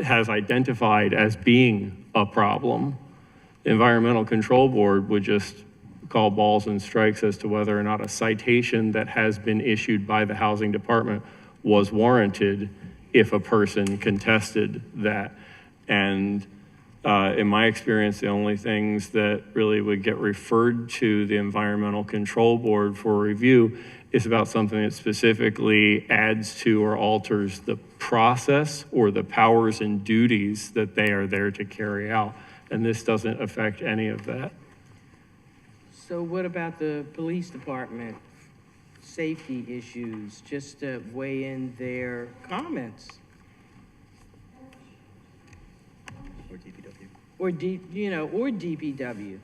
identified as being a problem, the Environmental Control Board would just call balls and strikes as to whether or not a citation that has been issued by the Housing Department was warranted if a person contested that. And in my experience, the only things that really would get referred to the Environmental Control Board for review is about something that specifically adds to or alters the process or the powers and duties that they are there to carry out. And this doesn't affect any of that. So what about the police department safety issues, just to weigh in their comments? or or DPW.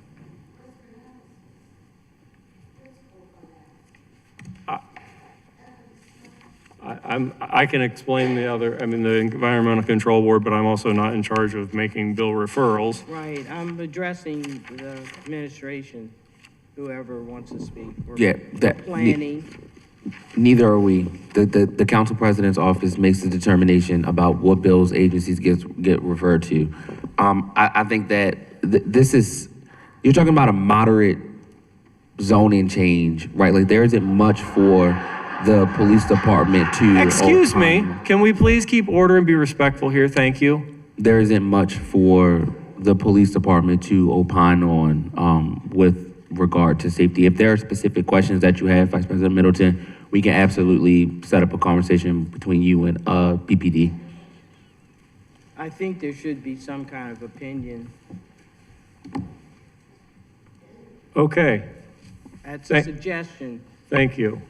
I can explain the Environmental Control Board, but I'm also not in charge of making bill referrals. Right, I'm addressing the administration, whoever wants to speak. Or Yeah, planning. Neither are we. The council president's office makes the determination about what bills agencies get referred to. I think that this is, you're talking about a moderate zoning change, right? Like there isn't much for the police department to. Excuse me, can we please keep order and be respectful here? Thank you. There isn't much for the police department to opine on with regard to safety. If there are specific questions that you have, Vice President Middleton, we can absolutely set up a conversation between you and BPD. I think there should be some kind of opinion. Okay. That's a suggestion. Thank you.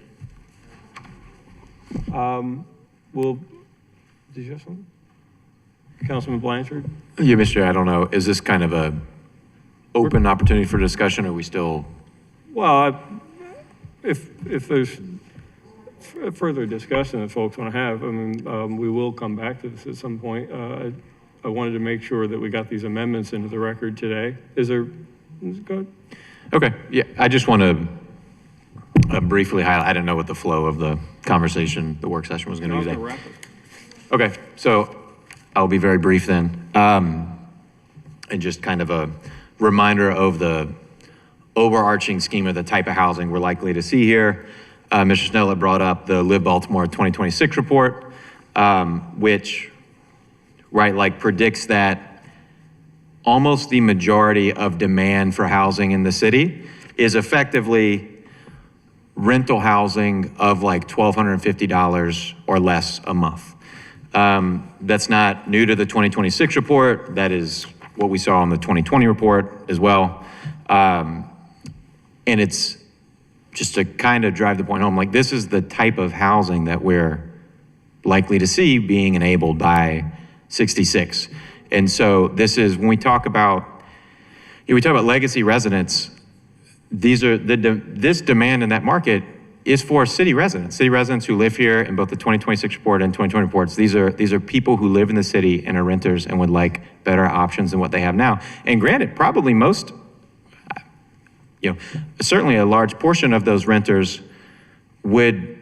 Did you have something? Councilman Blanchard? Yeah, Mr. Chair, I don't know, is this kind of a open opportunity for discussion, or are we still? Well, if there's further discussion that folks want to have, we will come back to this at some point. I wanted to make sure that we got these amendments into the record today. Go ahead. Okay, yeah, I just want to briefly highlight, I didn't know what the flow of the conversation, the work session was going to be today. Okay, so I'll be very brief then. And just kind of a reminder of the overarching scheme of the type of housing we're likely to see here. Mr. Snell had brought up the Live Baltimore 2026 report, which, predicts that almost the majority of demand for housing in the city is effectively rental housing of like $1,250 or less a month. That's not new to the 2026 report. That is what we saw in the 2020 report as well. And it's just to kind of drive the point home, like this is the type of housing that we're likely to see being enabled by 66. And so this is, when we talk about legacy residents, these are this demand in that market is for city residents who live here in both the 2026 report and 2020 reports. These are people who live in the city and are renters and would like better options than what they have now. And granted, probably most, certainly a large portion of those renters would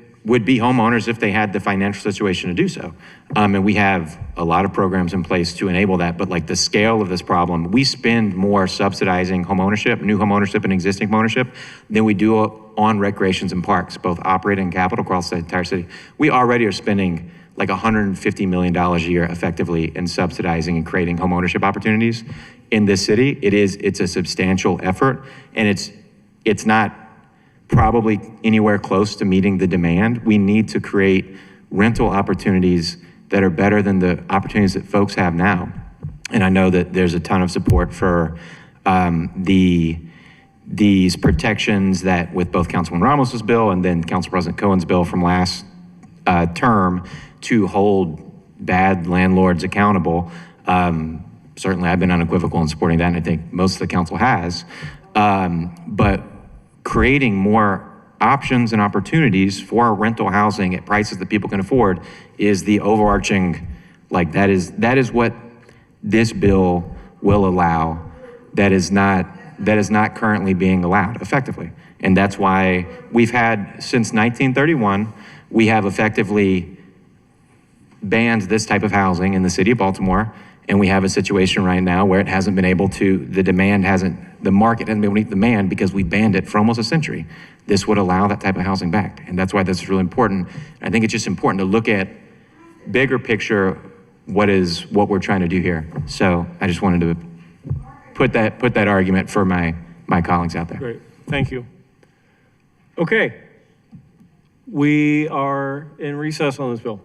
be homeowners if they had the financial situation to do so. And we have a lot of programs in place to enable that, but like the scale of this problem, we spend more subsidizing homeownership, new homeownership and existing homeownership, than we do on recreations and parks, both operating and capital across the entire city. We already are spending like $150 million a year effectively in subsidizing and creating homeownership opportunities in this city. It's a substantial effort, and it's not probably anywhere close to meeting the demand. We need to create rental opportunities that are better than the opportunities that folks have now. And I know that there's a ton of support for these protections that with both Councilman Ramos's bill and then Council President Cohen's bill from last term to hold bad landlords accountable. Certainly I've been unequivocal in supporting that, and I think most of the council has. But creating more options and opportunities for rental housing at prices that people can afford is the overarching, that is what this bill will allow that is not currently being allowed effectively. And that's why we've had, since 1931, we have effectively banned this type of housing in the city of Baltimore. And we have a situation right now where it hasn't been able to, the market hasn't been able to meet demand because we banned it for almost a century. This would allow that type of housing back. And that's why this is really important. I think it's just important to look at bigger picture, what we're trying to do here. So I just wanted to put that argument for my colleagues out there. Great, thank you. Okay, we are in recess on this bill.